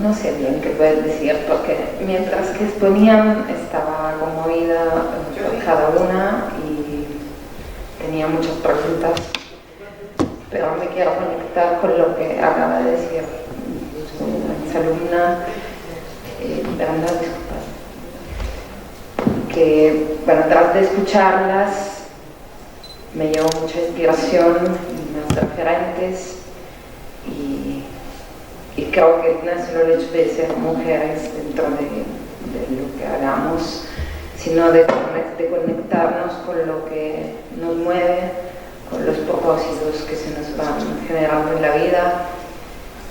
No sé bien qué puedes decir, porque mientras que exponían estaba conmovida por cada una y tenía muchas preguntas, pero me quiero conectar con lo que acaba de decir mi exalumna Brenda, disculpa, que bueno, tras de escucharlas me llevó mucha inspiración y más referentes, y creo que no es solo el hecho de ser mujeres dentro de lo que hagamos, sino de conectarnos con lo que nos mueve, con los propósitos que se nos van generando en la vida.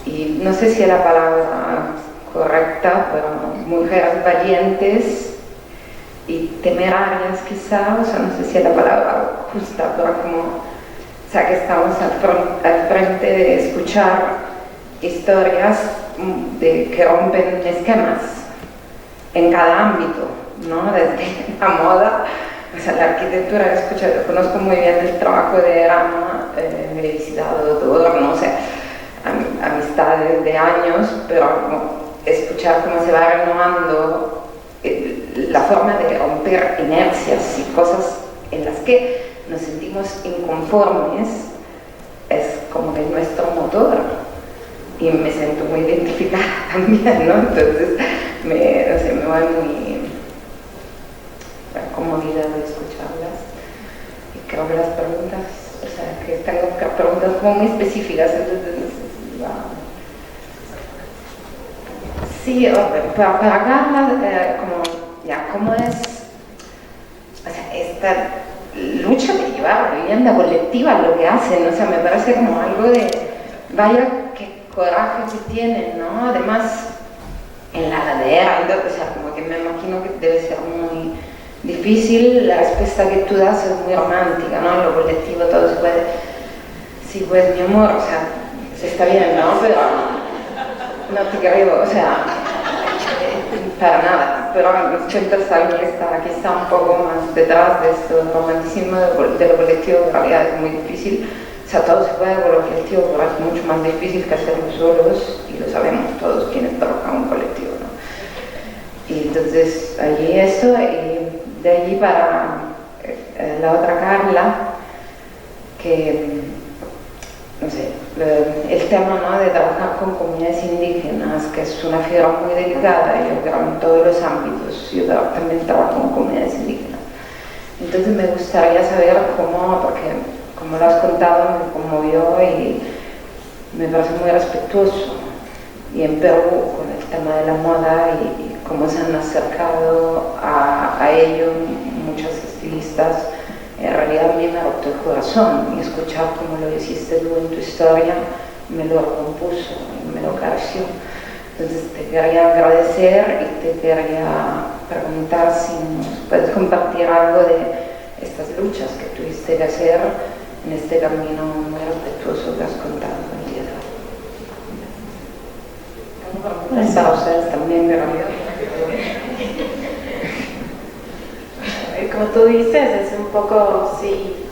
Y no sé si es la palabra correcta, pero mujeres valientes y temerarias quizá, o sea, no sé si es la palabra justa, pero como, o sea, que estamos al frente de escuchar historias que rompen esquemas en cada ámbito, ¿no? Desde la moda, o sea, la arquitectura, conozco muy bien el trabajo de Rama, he visitado todo, no sé, amistades de años, pero escuchar cómo se va renovando la forma de romper inercias y cosas en las que nos sentimos inconformes es como que nuestro motor, y me siento muy identificada también, ¿no? Entonces me voy muy conmovida de escucharlas, y creo que las preguntas, o sea, que tengo preguntas como muy específicas, entonces sí, para acá, ¿cómo es esta lucha de llevar la vivienda colectiva, lo que hacen, o sea, me parece como algo de, vaya, qué coraje que tienen, ¿no? Además, en la ladera, o sea, como que me imagino que debe ser muy difícil, la respuesta que tú das es muy romántica, ¿no? En lo colectivo todo se puede, sí, pues mi amor, o sea, se está bien, ¿no? Pero no te creo, o sea, para nada, pero los 80 años está quizá un poco más detrás de esto, el romanticismo de lo colectivo en realidad es muy difícil, o sea, todo se puede con lo colectivo, pero es mucho más difícil que hacerlo solos, y lo sabemos todos quienes trabajan en un colectivo, ¿no? Y entonces allí eso, y de allí para la otra Carla, que no sé, el tema, ¿no?, de trabajar con comunidades indígenas, que es una figura muy delicada, yo creo, en todos los ámbitos. Yo también trabajo con comunidades indígenas. Entonces me gustaría saber cómo, porque como lo has contado, me conmovió y me parece muy respetuoso. Y en Perú, con el tema de la moda y cómo se han acercado a ello muchos estilistas, en realidad a mí me rompió el corazón, y escuchar cómo lo hiciste tú en tu historia me lo compuso y me lo acarició. Entonces te quería agradecer y te quería preguntar si nos puedes compartir algo de estas luchas que tuviste que hacer en este camino muy respetuoso que has contado con Diego. Para ustedes también, gracias. Como tú dices, es un poco, sí,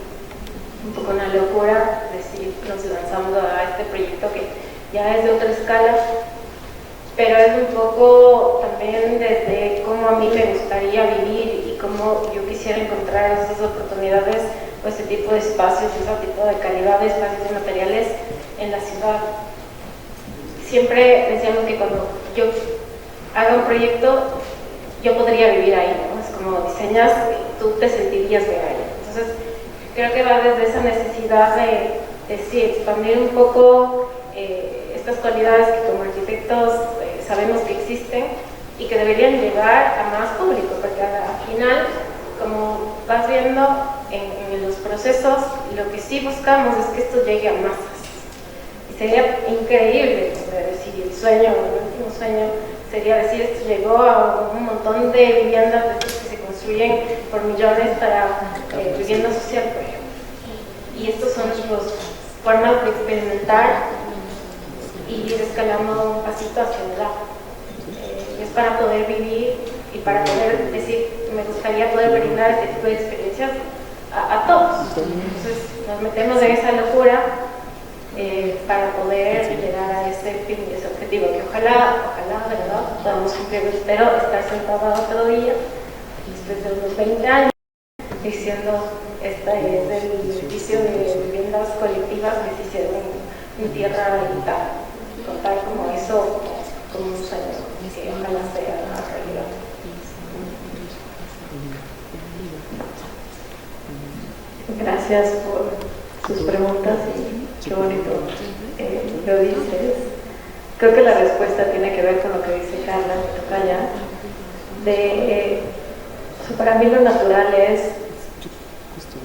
un poco una locura decir, nos lanzamos a este proyecto que ya es de otra escala, pero es un poco también desde cómo a mí me gustaría vivir y cómo yo quisiera encontrar esas oportunidades o ese tipo de espacios, ese tipo de calidad de espacios y materiales en la ciudad. Siempre decíamos que cuando yo haga un proyecto, yo podría vivir ahí, ¿no? Es como diseñas y tú te sentirías de ahí. Entonces, creo que va desde esa necesidad de sí, expandir un poco estas cualidades que como arquitectos sabemos que existen y que deberían llegar a más público, porque al final, como vas viendo en los procesos, lo que sí buscamos es que esto llegue a masas. Y sería increíble, decir, el sueño, el último sueño, sería decir, esto llegó a un montón de viviendas de estas que se construyen por millones para vivienda social, por ejemplo. Y estos son las formas de experimentar y ir escalando un pasito hacia adelante. Es para poder vivir y para poder decir, me gustaría poder brindar este tipo de experiencias a todos. Entonces nos metemos en esa locura para poder llegar a ese fin y ese objetivo, que ojalá, de verdad, podamos cumplir. Espero estar sentada otro día, después de unos 20 años, diciendo, este es el edificio de viviendas colectivas que se hicieron en tierra y tal, contar como eso, como un sueño, que ojalá sea una realidad. Gracias por sus preguntas y qué bonito lo dices. Creo que la respuesta tiene que ver con lo que dice Carla, mi tocaya, para mí lo natural es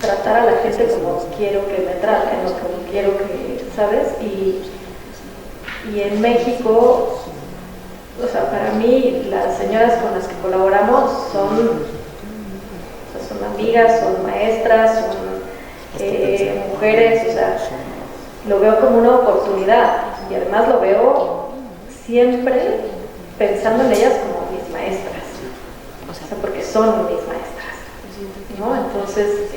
tratar a la gente como quiero que me traten, o como quiero que, ¿sabes? Y en México, o sea, para mí las señoras con las que colaboramos son amigas, son maestras, son mujeres, o sea, lo veo como una oportunidad y además lo veo siempre pensando en ellas como mis maestras, o sea, porque son mis maestras, ¿no? Entonces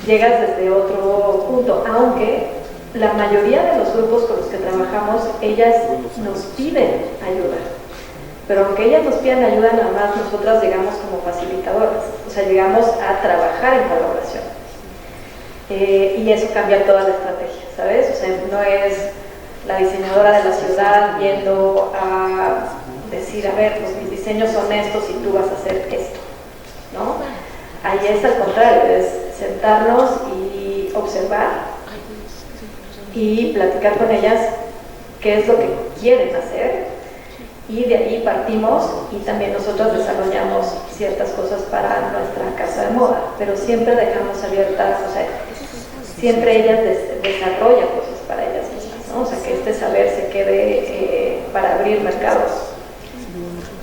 llegas desde otro punto, aunque la mayoría de los grupos con los que trabajamos, ellas nos piden ayuda, pero aunque ellas nos pidan ayuda, nada más nosotras llegamos como facilitadoras, o sea, llegamos a trabajar en colaboración. Y eso cambia toda la estrategia, ¿sabes? O sea, no es la diseñadora de la ciudad yendo a decir, a ver, pues mis diseños son estos y tú vas a hacer esto, ¿no? Ahí es al contrario, es sentarnos y observar y platicar con ellas qué es lo que quieren hacer y de ahí partimos y también nosotros desarrollamos ciertas cosas para nuestra casa de moda, pero siempre dejamos abiertas, o sea, siempre ellas desarrollan cosas para ellas mismas, ¿no? O sea, que este saber se quede para abrir mercados.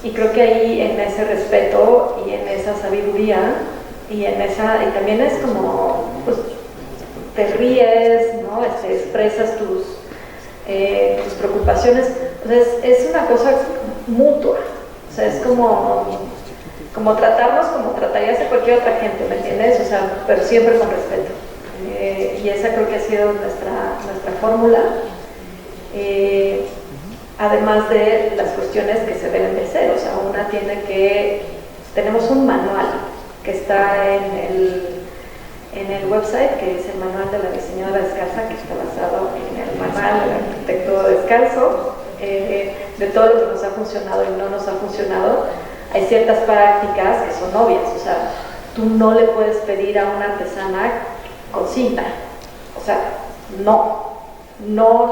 Y creo que ahí en ese respeto y en esa sabiduría y también es como, pues, te ríes, ¿no? Expresas tus preocupaciones, o sea, es una cosa mutua, o sea, es como tratarnos como tratarías a cualquier otra gente, ¿me entiendes? O sea, pero siempre con respeto. Y esa creo que ha sido nuestra fórmula, además de las cuestiones que se deben de hacer, o sea, tenemos un manual que está en el website, que es el manual de la diseñadora descalza, que está basado en el manual del arquitecto descalzo, de todo lo que nos ha funcionado y no nos ha funcionado. Hay ciertas prácticas que son obvias, o sea, tú no le puedes pedir a una artesana con cinta, o sea, no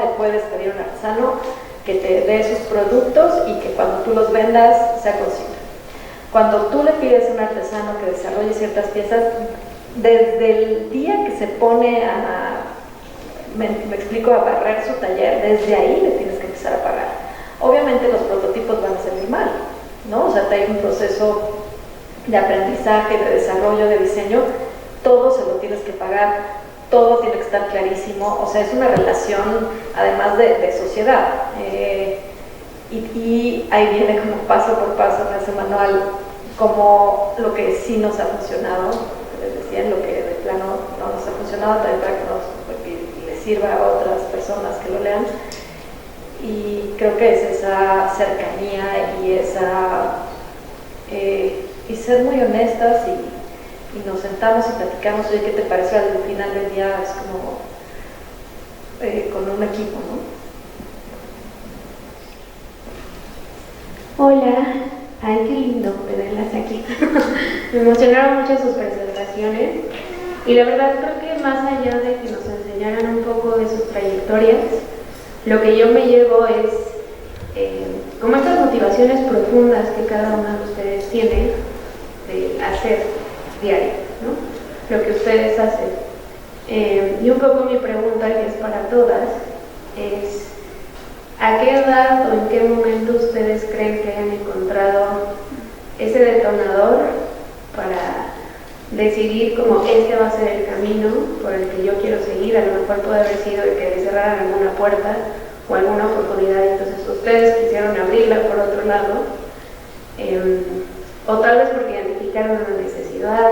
le puedes pedir a un artesano que te dé sus productos y que cuando tú los vendas sea con cinta. Cuando tú le pides a un artesano que desarrolle ciertas piezas, desde el día que se pone me explico, a barrer su taller, desde ahí le tienes que empezar a pagar. Obviamente los prototipos van a salir mal, ¿no? O sea, hay un proceso de aprendizaje, de desarrollo, de diseño, todo se lo tienes que pagar, todo tiene que estar clarísimo, o sea, es una relación además de sociedad. Y ahí viene como paso por paso en ese manual, como lo que sí nos ha funcionado, les decía, lo que de plano no nos ha funcionado, también para que le sirva a otras personas que lo lean. Y creo que es esa cercanía y ser muy honestas y nos sentamos y platicamos, oye, ¿qué te pareció? Al final del día es como con un equipo, ¿no? Hola, ay, qué lindo tenerlas aquí. Me emocionaron mucho sus presentaciones y la verdad creo que más allá de que nos enseñaran un poco de sus trayectorias, lo que yo me llevo es como estas motivaciones profundas que cada uno de ustedes tiene de hacer diario, ¿no? Lo que ustedes hacen. Y un poco mi pregunta, que es para todas, es ¿a qué edad o en qué momento ustedes creen que hayan encontrado ese detonador para decidir como este va a ser el camino por el que yo quiero seguir? A lo mejor puede haber sido el que les cerraran alguna puerta o alguna oportunidad y entonces ustedes quisieron abrirla por otro lado, o tal vez porque identificaron una necesidad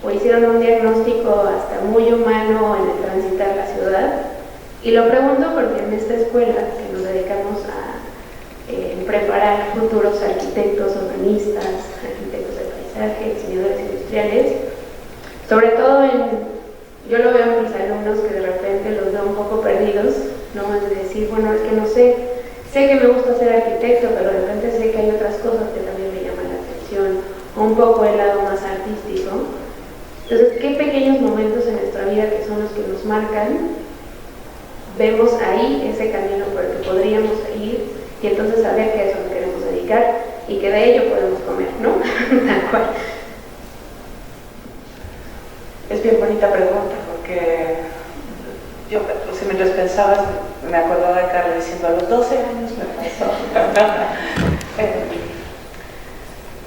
o hicieron un diagnóstico hasta muy humano en el transitar la ciudad. Y lo pregunto porque en esta escuela que nos dedicamos a preparar futuros arquitectos, urbanistas, arquitectos de paisaje, diseñadores industriales, sobre todo yo lo veo en mis alumnos que de repente los veo un poco perdidos, ¿no? Es decir, bueno, es que no sé que me gusta ser arquitecto, pero de repente sé que hay otras cosas que también me llaman la atención, o un poco el lado más artístico. Entonces, ¿qué pequeños momentos en nuestra vida que son los que nos marcan? Vemos ahí ese camino por el que podríamos ir y entonces saber que a eso nos queremos dedicar y que de ello podemos comer, ¿no? Tal cual. Es bien bonita pregunta porque yo, si mientras pensabas, me acordaba de Carla diciendo a los 12 años me pasó.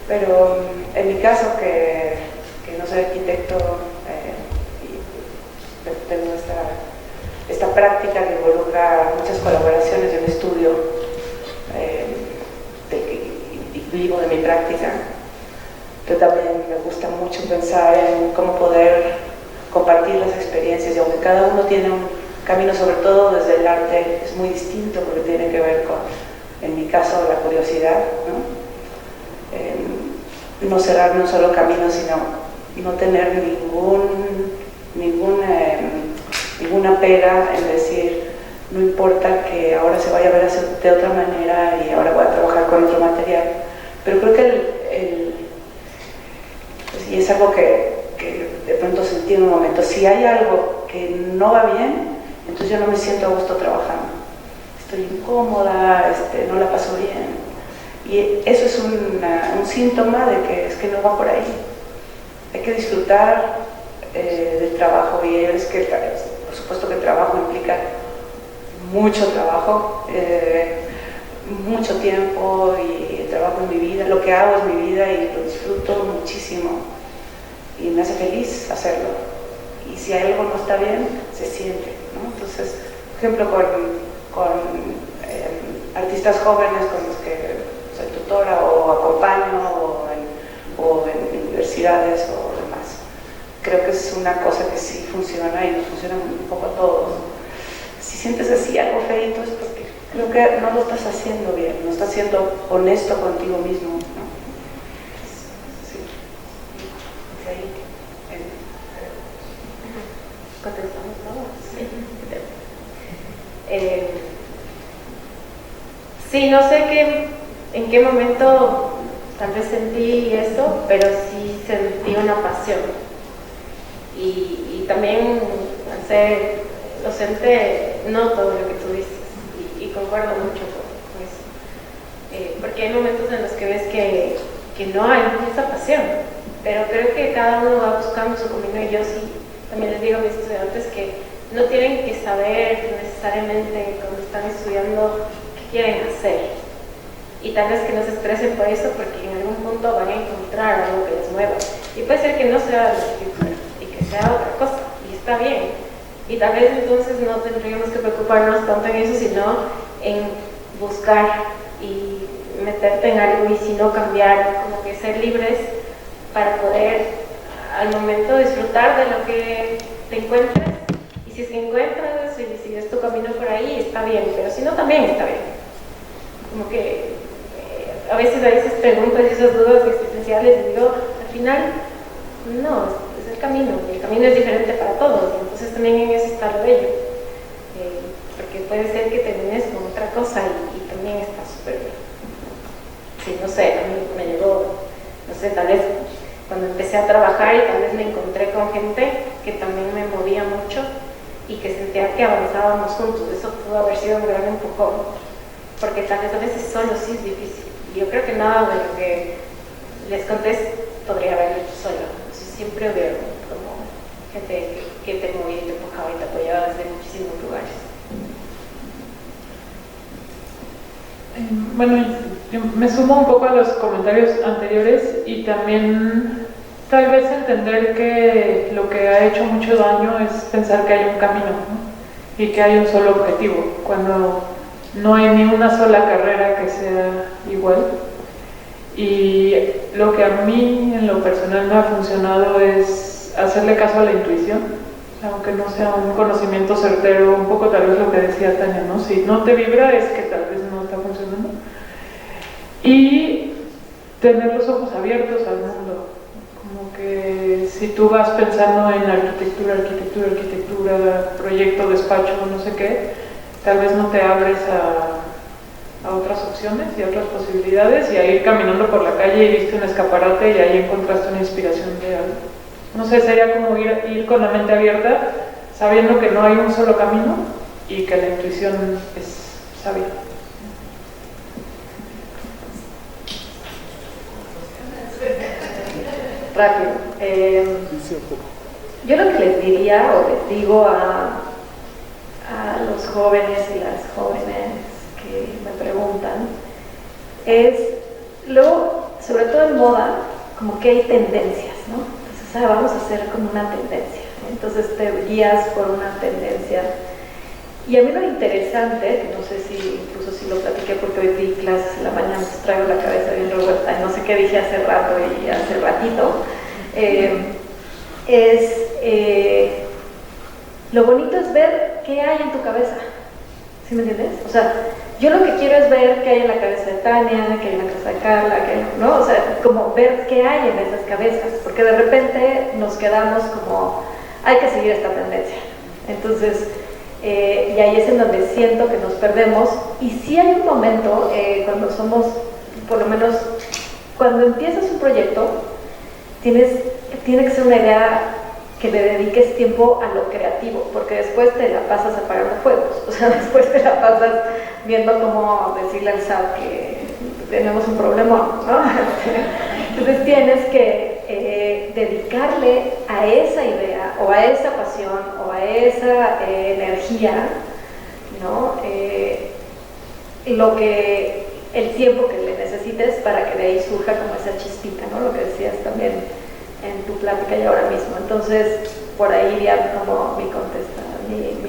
Pero en mi caso, que no soy arquitecto y tengo esta práctica que involucra muchas colaboraciones de un estudio y vivo de mi práctica. Yo también me gusta mucho pensar en cómo poder compartir las experiencias y aunque cada uno tiene un camino, sobre todo desde el arte, es muy distinto porque tiene que ver con, en mi caso, la curiosidad, no cerrarme un solo camino, sino no tener ninguna pega en decir, no importa que ahora se vaya a ver de otra manera y ahora voy a trabajar con otro material. Pero creo que y es algo que de pronto sentí en un momento, si hay algo que no va bien, entonces yo no me siento a gusto trabajando. Estoy incómoda, no la paso bien. Y eso es un síntoma de que es que no va por ahí. Hay que disfrutar del trabajo, y es que por supuesto que el trabajo implica mucho trabajo, mucho tiempo, y el trabajo es mi vida, lo que hago es mi vida y lo disfruto muchísimo y me hace feliz hacerlo. Y si algo no está bien, se siente, ¿no? Entonces, por ejemplo, con artistas jóvenes con los que soy tutora o acompaño, o en universidades o demás, creo que es una cosa que sí funciona y nos funciona un poco a todos. Si sientes así algo feito es porque creo que no lo estás haciendo bien, no estás siendo honesto contigo mismo, ¿no? Sí. Ahí. ¿Contestamos todos? Sí. Sí, no sé en qué momento tal vez sentí esto, pero sí sentí una pasión. Y también al ser docente noto lo que tú dices y concuerdo mucho con eso. Porque hay momentos en los que ves que no hay esa pasión, pero creo que cada uno va buscando su camino, y yo sí también les digo a mis estudiantes que no tienen que saber necesariamente cuando están estudiando qué quieren hacer, y tal vez que no se estresen por eso, porque en algún punto van a encontrar algo que les mueva, y puede ser que no sea la escritura y que sea otra cosa, y está bien, y tal vez entonces no tendríamos que preocuparnos tanto en eso, sino en buscar y meterte en algo, y si no cambiar, como que ser libres para poder al momento disfrutar de lo que te encuentres, y si es que encuentras y sigues tu camino por ahí, está bien, pero si no, también está bien. Como que a veces hay esas preguntas y esas dudas existenciales, y digo, al final, no, es el camino, y el camino es diferente para todos, y entonces también en eso está lo bello, porque puede ser que termines con otra cosa y también está súper bien. Sí, no sé, a mí me llegó, no sé, tal vez cuando empecé a trabajar y tal vez me encontré con gente que también me movía mucho y que sentía que avanzábamos juntos. Eso pudo haber sido un gran empujón, porque tal vez a veces solo sí es difícil. Y yo creo que nada de lo que les conté podría haberlo hecho solo. Entonces, siempre hubo como gente que te movía y te empujaba y te apoyaba desde muchísimos lugares. Bueno, yo me sumo un poco a los comentarios anteriores, y también tal vez entender que lo que ha hecho mucho daño es pensar que hay un camino, ¿no? Y que hay un solo objetivo, cuando no hay ni una sola carrera que sea igual. Y lo que a mí en lo personal me ha funcionado es hacerle caso a la intuición, aunque no sea un conocimiento certero, un poco tal vez lo que decía Tania, ¿no? Si no te vibra es que tal vez no está funcionando. Y tener los ojos abiertos al mundo, como que si tú vas pensando en arquitectura, proyecto, despacho, no sé qué, tal vez no te abres a otras opciones y a otras posibilidades, y a ir caminando por la calle y viste un escaparate y ahí encontraste una inspiración de algo. No sé, sería como ir con la mente abierta, sabiendo que no hay un solo camino y que la intuición es sabia. Rápido. Yo lo que les diría o les digo a los jóvenes y las jóvenes que me preguntan es, luego, sobre todo en moda, como que hay tendencias, ¿no? Entonces, vamos a hacer como una tendencia, ¿no? Entonces te guías por una tendencia. Y a mí lo interesante, que no sé si incluso si lo platiqué porque hoy di clases en la mañana, pues traigo la cabeza bien revuelta, no sé qué dije hace rato y hace ratito, lo bonito es ver qué hay en tu cabeza, ¿sí me entiendes? O sea, yo lo que quiero es ver qué hay en la cabeza de Tania, qué hay en la cabeza de Carla, ¿no? O sea, como ver qué hay en esas cabezas, porque de repente nos quedamos como, hay que seguir esta tendencia. Entonces, y ahí es en donde siento que nos perdemos. Y sí hay un momento, cuando somos, por lo menos, cuando empiezas un proyecto, tiene que ser una idea que le dediques tiempo a lo creativo, porque después te la pasas apagando fuegos, o sea, después te la pasas viendo cómo decirle al SAT que tenemos un problema, ¿no? Entonces tienes que dedicarle a esa idea o a esa pasión o a esa energía, ¿no? El tiempo que le necesites para que de ahí surja como esa chispita, ¿no? Lo que decías también en tu plática y ahora mismo. Entonces, por ahí iría como mi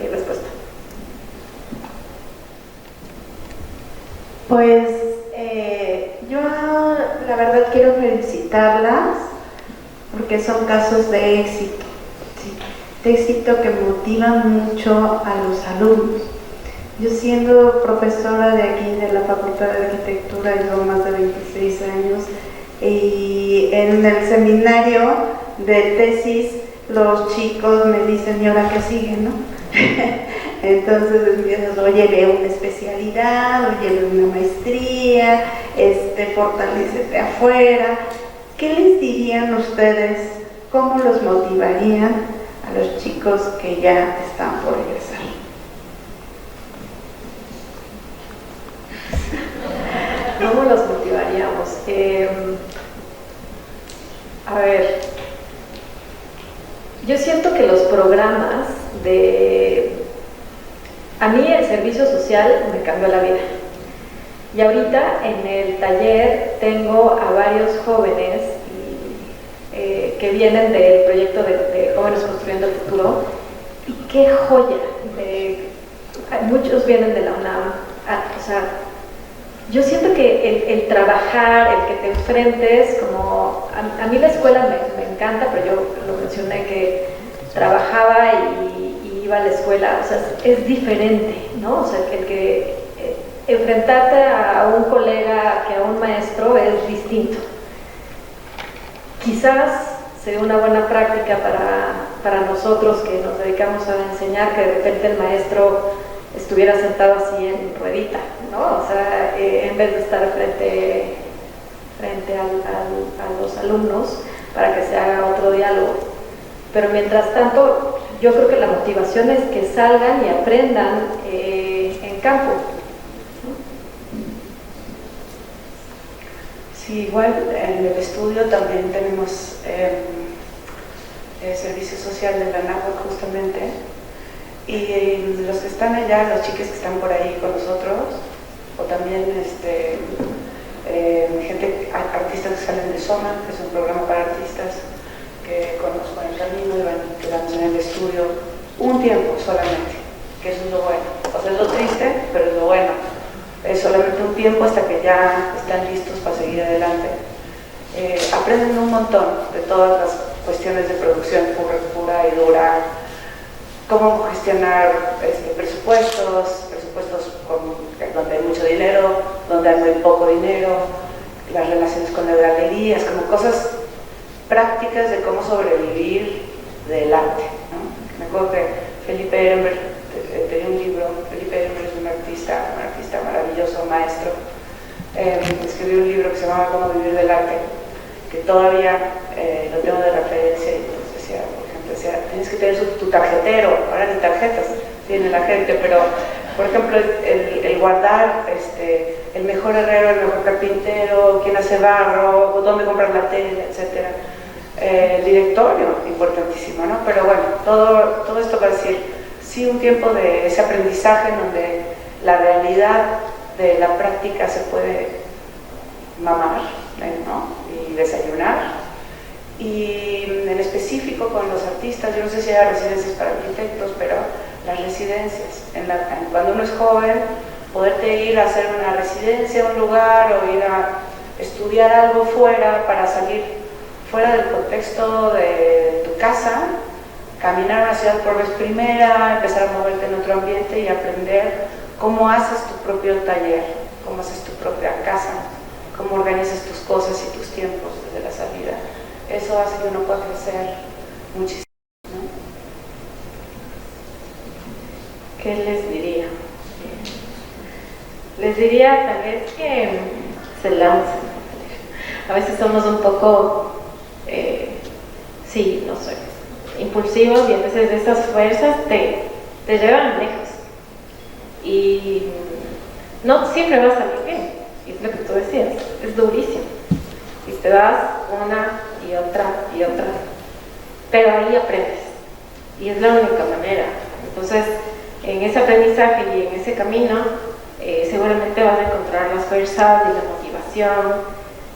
respuesta. Pues yo la verdad quiero felicitarlas porque son casos de éxito, ¿sí? De éxito que motivan mucho a los alumnos. Yo siendo profesora de aquí de la Facultad de Arquitectura llevo más de 26 años y en el seminario de tesis los chicos me dicen, ¿y ahora qué sigue, no? Entonces empiezas, oye, ve una especialidad, oye, ve una maestría, fortalécete afuera. ¿Qué les dirían ustedes? ¿Cómo los motivarían a los chicos que ya están por egresar? ¿Cómo los motivaríamos? A ver, yo siento que los programas a mí el servicio social me cambió la vida. Y ahorita en el taller tengo a varios jóvenes que vienen del proyecto de Jóvenes Construyendo el Futuro. Y qué joya. Muchos vienen de la UNAM. O sea, yo siento que el trabajar, el que te enfrentes, como a mí la escuela me encanta, pero yo lo mencioné que trabajaba y iba a la escuela, o sea, es diferente, ¿no? O sea, que enfrentarte a un colega que a un maestro es distinto. Quizás sea una buena práctica para nosotros que nos dedicamos a enseñar, que de repente el maestro estuviera sentado así en ruedita, ¿no? O sea, en vez de estar frente a los alumnos para que se haga otro diálogo. Pero mientras tanto, yo creo que la motivación es que salgan y aprendan en campo. Sí, igual en el estudio también tenemos servicio social de la NAHUAC justamente, y los que están allá, los chiques que están por ahí con nosotros, o también gente, artistas que salen de Zona, que es un programa para artistas que conozco en el camino y van quedamos en el estudio un tiempo solamente, que eso es lo bueno. O sea, es lo triste, pero es lo bueno. Es solamente un tiempo hasta que ya están listos para seguir adelante. Aprenden un montón de todas las cuestiones de producción pura y dura, cómo gestionar presupuestos donde hay mucho dinero, donde hay muy poco dinero, las relaciones con las galerías, como cosas prácticas de cómo sobrevivir del arte, ¿no? Me acuerdo que Felipe Ehrenberg tenía un libro. Felipe Ehrenberg es un artista maravilloso, maestro. Escribió un libro que se llamaba Cómo vivir del arte, que todavía lo tengo de referencia, y entonces decía, por ejemplo, tienes que tener tu tarjetero. Ahora ni tarjetas tiene la gente, pero por ejemplo el guardar el mejor herrero, el mejor carpintero, quién hace barro, dónde comprar la tela, etcétera. El directorio, importantísimo, ¿no? Pero bueno, todo esto va a decir, sí, un tiempo de ese aprendizaje en donde la realidad de la práctica se puede mamar, ¿no? Y desayunar. Y en específico con los artistas, yo no sé si hay residencias para arquitectos, pero las residencias, cuando uno es joven, poderte ir a hacer una residencia a un lugar o ir a estudiar algo fuera para salir fuera del contexto de tu casa, caminar a una ciudad por vez primera, empezar a moverte en otro ambiente y aprender cómo haces tu propio taller, cómo haces tu propia casa, cómo organizas tus cosas y tus tiempos desde la salida. Eso hace que uno pueda crecer muchísimo, ¿no? ¿Qué les diría? Les diría tal vez que se lancen. A veces somos un poco, sí, no sé, impulsivos, y a veces estas fuerzas te llevan lejos. Y no siempre va a salir bien. Y es lo que tú tú decías, es durísimo. Y te das una y otra y otra, pero ahí aprendes. Y es la única manera. Entonces, en ese aprendizaje y en ese camino, seguramente vas a encontrar las fuerzas y la motivación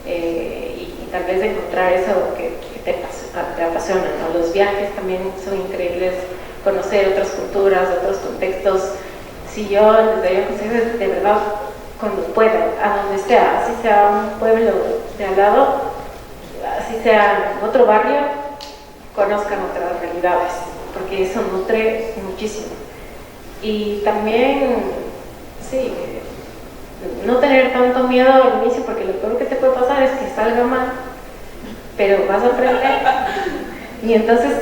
y tal vez encontrar eso que te apasiona, ¿no? Los viajes también son increíbles, conocer otras culturas, otros contextos. Si yo les daría consejos, de verdad, cuando pueda, a donde sea, así sea un pueblo de al lado, así sea en otro barrio, conozcan otras realidades, porque eso nutre muchísimo. Y también, sí, no tener tanto miedo al inicio, porque lo peor que te puede pasar es que salga mal, pero vas a aprender y entonces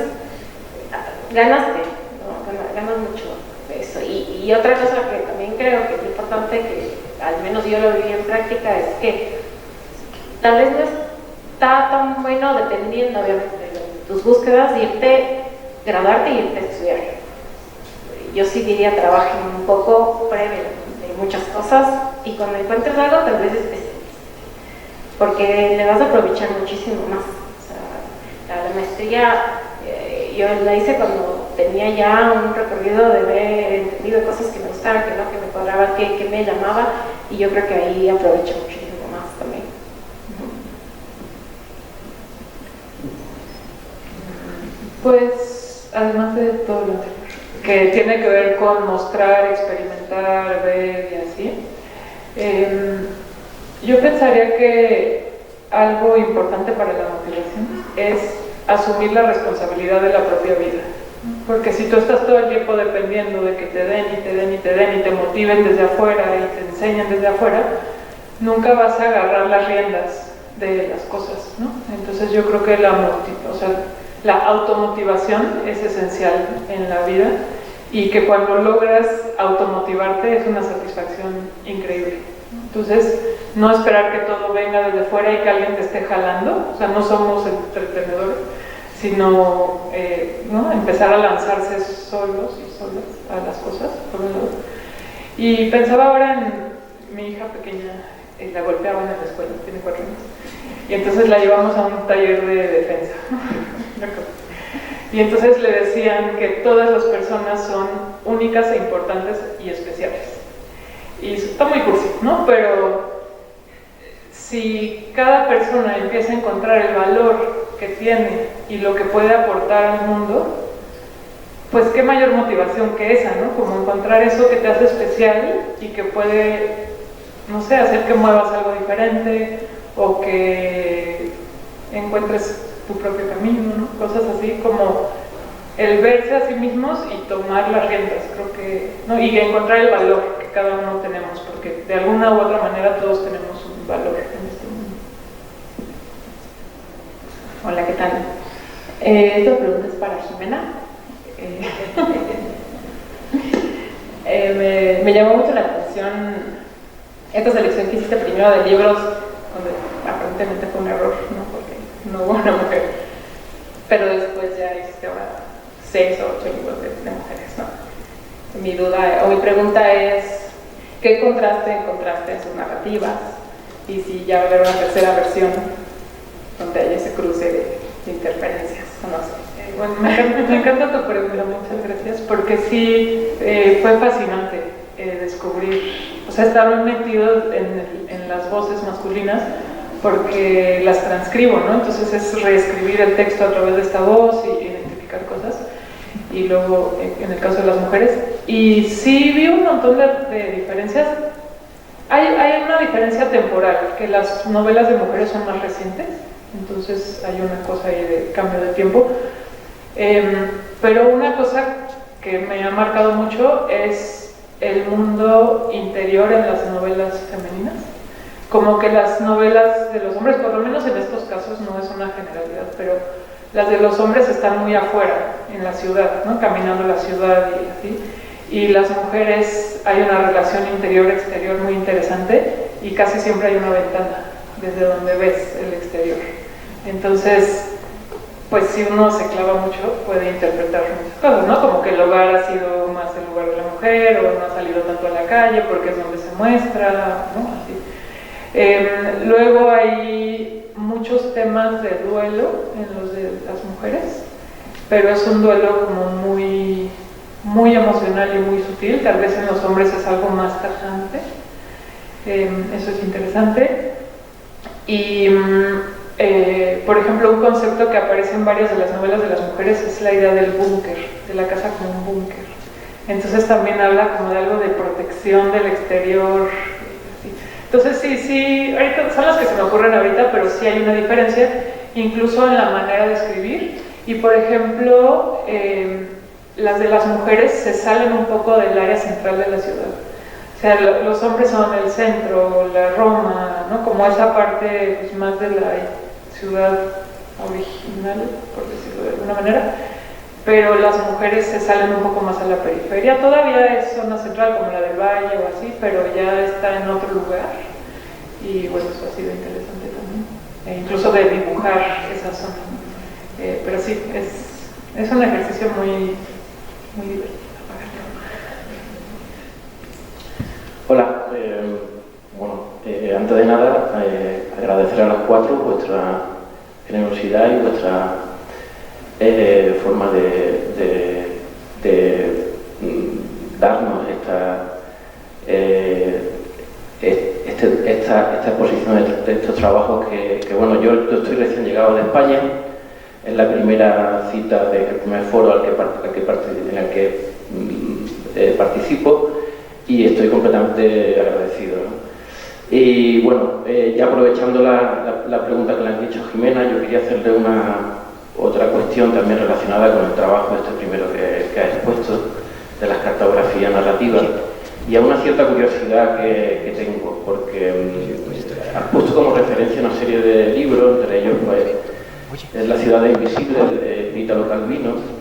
ganaste, ¿no? Ganas mucho de eso. Y otra cosa que también creo que es importante, que al menos yo lo viví en práctica, es que tal vez no está tan bueno, dependiendo obviamente de tus búsquedas, graduarte y irte a estudiar. Yo sí diría, trabajen un poco previo de muchas cosas y cuando encuentres algo tal vez especialízate, porque le vas a aprovechar muchísimo más. O sea, la maestría yo la hice cuando tenía ya un recorrido de haber entendido cosas que me gustaban, que no, que me cuadraban, que me llamaba, y yo creo que ahí aprovecho muchísimo más también. Pues, además de todo lo anterior, que tiene que ver con mostrar, experimentar, ver y así, yo pensaría que algo importante para la motivación es asumir la responsabilidad de la propia vida. Porque si tú estás todo el tiempo dependiendo de que te den y te den y te den y te motiven desde afuera y te enseñen desde afuera, nunca vas a agarrar las riendas de las cosas, ¿no? Entonces yo creo que la automotivación es esencial en la vida, y que cuando logras automotivarte es una satisfacción increíble. Entonces, no esperar que todo venga desde fuera y que alguien te esté jalando, o sea, no somos entretenedores, sino ¿no? Empezar a lanzarse solos y solas a las cosas, por un lado. Y pensaba ahora en mi hija pequeña, la golpeaban en la escuela, tiene 4 años, y entonces la llevamos a un taller de defensa. Y entonces le decían que todas las personas son únicas e importantes y especiales. Y está muy cursi, ¿no? Pero si cada persona empieza a encontrar el valor que tiene y lo que puede aportar al mundo, pues qué mayor motivación que esa, ¿no? Como encontrar eso que te hace especial y que puede, no sé, hacer que muevas algo diferente o que encuentres tu propio camino, ¿no? Cosas así como el verse a sí mismos y tomar las riendas, creo que, ¿no? Y encontrar el valor que cada uno tenemos, porque de alguna u otra manera todos tenemos un valor en este mundo. Hola, ¿qué tal? Esta pregunta es para Jimena. Me llamó mucho la atención esta selección que hiciste primero de libros, donde aparentemente fue un error, ¿no? Porque no hubo una mujer, pero después ya hiciste ahora 6 o 8 libros de mujeres, ¿no? Mi duda o mi pregunta es, ¿qué contraste encontraste en sus narrativas? Y si ya va a haber una tercera versión donde haya ese cruce de interferencias, no sé. Bueno, me encanta tu pregunta, muchas gracias, porque sí fue fascinante descubrir, o sea, estar muy metido en las voces masculinas, porque las transcribo, ¿no? Entonces es reescribir el texto a través de esta voz y identificar cosas, y luego en el caso de las mujeres, y sí vi un montón de diferencias. Hay una diferencia temporal, que las novelas de mujeres son más recientes, entonces hay una cosa ahí de cambio de tiempo, pero una cosa que me ha marcado mucho es el mundo interior en las novelas femeninas. Como que las novelas de los hombres, por lo menos en estos casos no es una generalidad, pero las de los hombres están muy afuera, en la ciudad, ¿no? Caminando la ciudad y así, y las mujeres hay una relación interior-exterior muy interesante, y casi siempre hay una ventana desde donde ves el exterior. Entonces, pues si uno se clava mucho puede interpretar muchas cosas, ¿no? Como que el hogar ha sido más el lugar de la mujer, o no ha salido tanto a la calle porque es donde se muestra, ¿no? Así. Luego hay muchos temas de duelo en los de las mujeres, pero es un duelo como muy, muy emocional y muy sutil. Tal vez en los hombres es algo más tajante. Eso es interesante. Y por ejemplo, un concepto que aparece en varias de las novelas de las mujeres es la idea del búnker, de la casa como un búnker. Entonces también habla como de algo de protección del exterior. Entonces sí, ahorita son las que se me ocurren ahorita, pero sí hay una diferencia, incluso en la manera de escribir. Y por ejemplo, las de las mujeres se salen un poco del área central de la ciudad. O sea, los hombres son el centro, la Roma, ¿no? Como esa parte pues, más de la ciudad original, por decirlo de alguna manera, pero las mujeres se salen un poco más a la periferia. Todavía es zona central como la del Valle o así, pero ya está en otro lugar, y bueno, eso ha sido interesante también, incluso de dibujar esa zona. Pero sí, es un ejercicio muy, muy divertido. Hola, bueno, antes de nada agradecer a las cuatro vuestra generosidad y vuestra forma de darnos esta exposición de estos trabajos que bueno, yo estoy recién llegado de España, es la primera cita del primer foro en el que participo, y estoy completamente agradecido, ¿no? Y bueno, ya aprovechando la pregunta que le han dicho a Jimena, yo quería hacerle otra cuestión también relacionada con el trabajo primero que ha expuesto, de las cartografías narrativas, y a una cierta curiosidad que tengo, porque has puesto como referencia una serie de libros, entre ellos pues, La ciudad invisible, de Italo Calvino,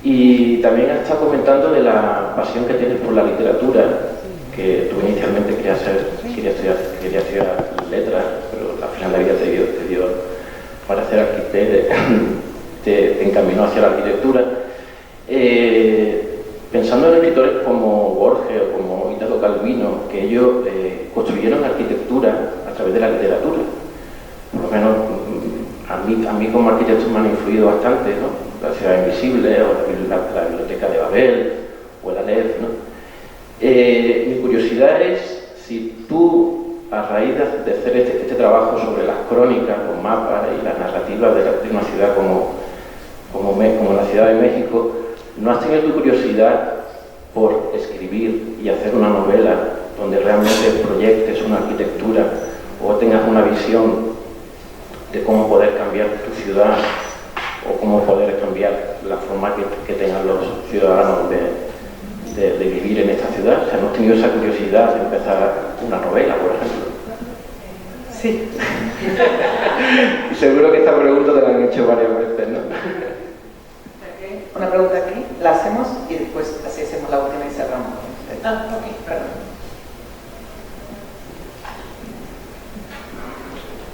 y también has estado comentando de la pasión que tienes por la literatura, que tú inicialmente querías estudiar letras, pero al final la vida te dio para ser arquitecto, te encaminó hacia la arquitectura. Pensando en escritores como Borges o como Italo Calvino, que ellos construyeron arquitectura a través de la literatura, por lo menos a mí como arquitecto me han influido bastante, ¿no? La ciudad invisible, o la biblioteca de Babel, o el Aleph, ¿no? Mi curiosidad es si tú, a raíz de hacer este trabajo sobre las crónicas, los mapas y las narrativas de una ciudad como la Ciudad de México, ¿no has tenido tu curiosidad por escribir y hacer una novela donde realmente proyectes una arquitectura o tengas una visión de cómo poder cambiar tu ciudad o cómo poder cambiar la forma que tengan los ciudadanos de vivir en esta ciudad? O sea, ¿no has tenido esa curiosidad de empezar una novela, por ejemplo? Sí. Y seguro que esta pregunta te la han hecho varias veces, ¿no? Una pregunta aquí, la hacemos y después así hacemos la última y cerramos. Ok, perdón.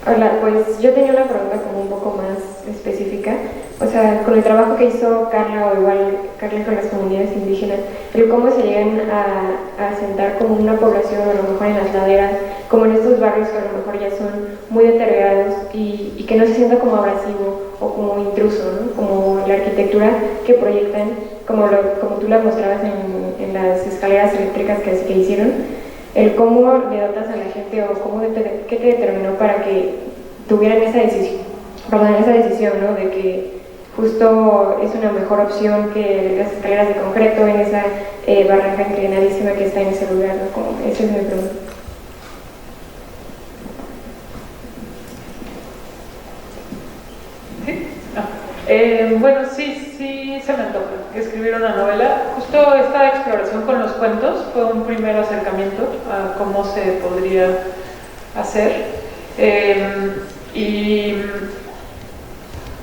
Hola, pues yo tenía una pregunta como un poco más específica. O sea, con el trabajo que hizo Carla, o igual Carla con las comunidades indígenas, el cómo se llegan a asentar como una población, a lo mejor en las laderas, como en estos barrios que a lo mejor ya son muy deteriorados y que no se sienta como abrasivo o como intruso, ¿no? Como la arquitectura que proyectan, como tú la mostrabas en las escaleras eléctricas que hicieron. El cómo le dotas a la gente o qué te determinó para que tuvieran esa decisión, ¿no? De que justo es una mejor opción que las escaleras de concreto en esa barranca inclinadísima que está en ese lugar, ¿no? Como, esa es mi pregunta. Bueno, sí se me antoja escribir una novela. Justo esta exploración con los cuentos fue un primer acercamiento a cómo se podría hacer. Y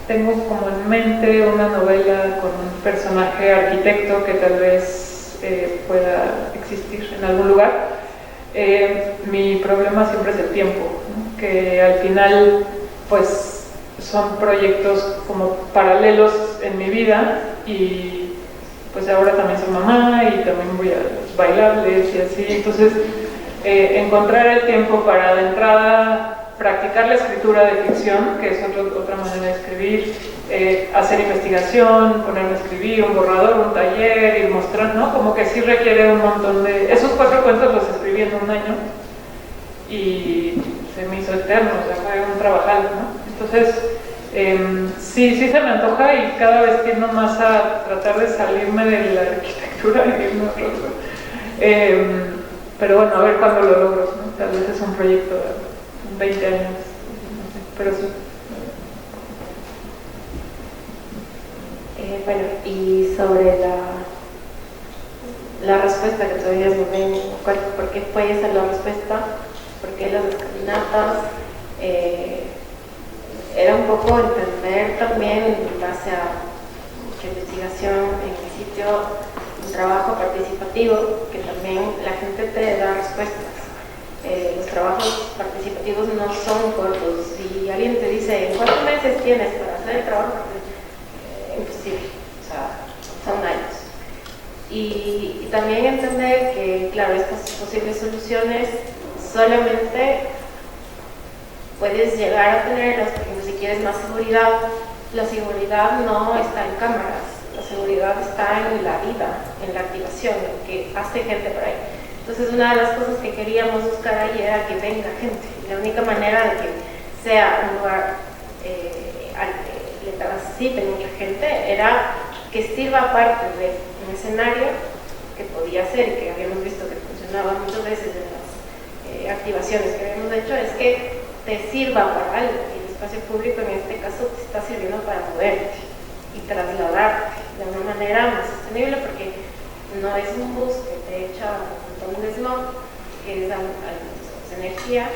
tengo como en mente una novela con un personaje arquitecto que tal vez pueda existir en algún lugar. Mi problema siempre es el tiempo, ¿no? Que al final pues son proyectos como paralelos en mi vida, y pues ahora también soy mamá y también voy a los bailables y así, entonces encontrar el tiempo para de entrada practicar la escritura de ficción, que es otra manera de escribir, hacer investigación, ponerme a escribir, un borrador, un taller, ir mostrando, ¿no? Como que sí requiere un montón de... Esos 4 cuentos los escribí en un año y se me hizo eterno, o sea, fue un trabajal, ¿no? Entonces, sí se me antoja y cada vez tiendo más a tratar de salirme de la arquitectura y irme a otro lugar. Pero bueno, a ver cuándo lo logro, ¿no? Tal vez es un proyecto de 20 años, no sé, pero sí. Bueno, y sobre la respuesta que todavía no ven, ¿por qué fue esa la respuesta? ¿Por qué las escalinatas? Era un poco entender también, en base a mucha investigación en el sitio, un trabajo participativo, que también la gente te da respuestas. Los trabajos participativos no son cortos. Si alguien te dice, ¿en cuántos meses tienes para hacer el trabajo? Imposible, o sea, son años. Y también entender que, claro, estas posibles soluciones solamente puedes llegar a tenerlas, porque si quieres más seguridad, la seguridad no está en cámaras, la seguridad está en la vida, en la activación, en que hace gente por ahí. Entonces, una de las cosas que queríamos buscar ahí era que venga gente, y la única manera de que sea un lugar al que le participe mucha gente era que sirva parte de un escenario que podía ser, y que habíamos visto que funcionaba muchas veces en las activaciones que habíamos hecho, es que te sirva para algo, y el espacio público en este caso te está sirviendo para moverte y trasladarte de una manera más sostenible, porque no es un bus que te echa un montón de smog, que es energía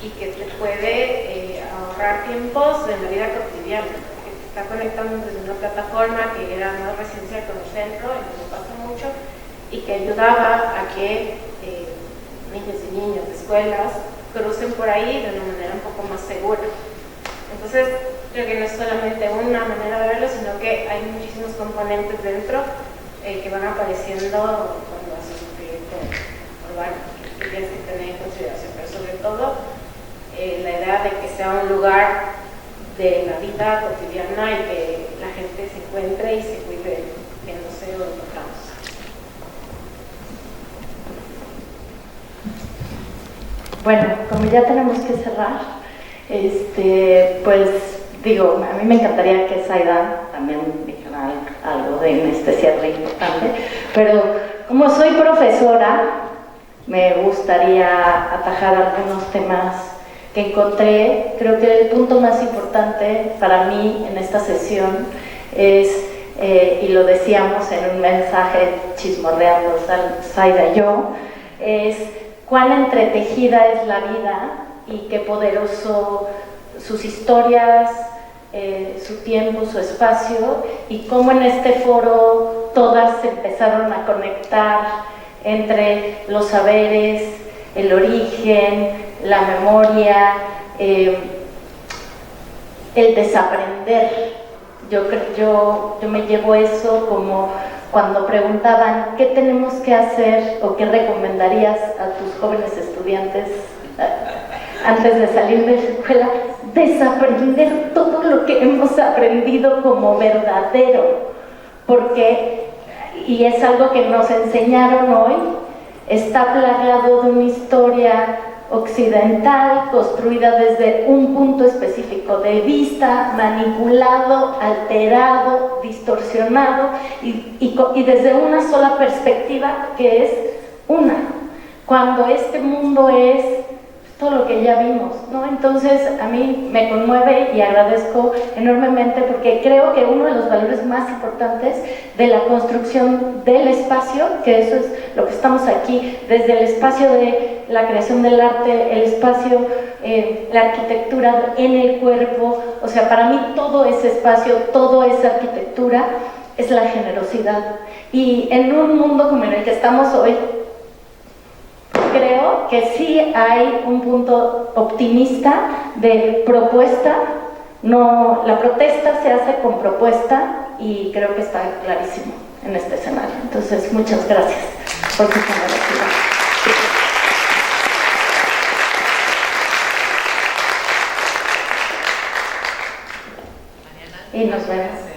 y que te puede ahorrar tiempos en la vida cotidiana, porque te está conectando desde una plataforma que era más residencial con el centro, en donde pasa mucho, y que ayudaba a que niños y niñas de escuelas crucen por ahí de una manera un poco más segura. Entonces, creo que no es solamente una manera de verlo, sino que hay muchísimos componentes dentro que van apareciendo cuando haces un proyecto urbano, que tienes que tener en consideración, pero sobre todo la idea de que sea un lugar de la vida cotidiana y que la gente se encuentre y se cuide, que no sé dónde encontramos. Bueno, como ya tenemos que cerrar, pues digo, a mí me encantaría que Zaida también dijera algo de este cierre importante, pero como soy profesora, me gustaría atajar algunos temas que encontré. Creo que el punto más importante para mí en esta sesión es, y lo decíamos en un mensaje chismorreando Zaida y yo, es cuán entretejida es la vida y qué poderoso sus historias, su tiempo, su espacio, y cómo en este foro todas empezaron a conectar entre los saberes, el origen, la memoria, el desaprender. Yo me llevo eso como cuando preguntaban qué tenemos que hacer o qué recomendarías a tus jóvenes estudiantes antes de salir de la escuela, desaprender todo lo que hemos aprendido como verdadero, porque, y es algo que nos enseñaron hoy, está plagado de una historia occidental construida desde un punto específico de vista, manipulado, alterado, distorsionado y desde una sola perspectiva, que es una, cuando este mundo es todo lo que ya vimos, ¿no? Entonces a mí me conmueve y agradezco enormemente, porque creo que uno de los valores más importantes de la construcción del espacio, que eso es lo que estamos aquí, desde el espacio de la creación del arte, el espacio, la arquitectura en el cuerpo, o sea, para mí todo ese espacio, todo esa arquitectura es la generosidad. Y en un mundo como en el que estamos hoy, creo que sí hay un punto optimista de propuesta. No, la protesta se hace con propuesta y creo que está clarísimo en este escenario. Entonces, muchas gracias por su generosidad. y nos vemos.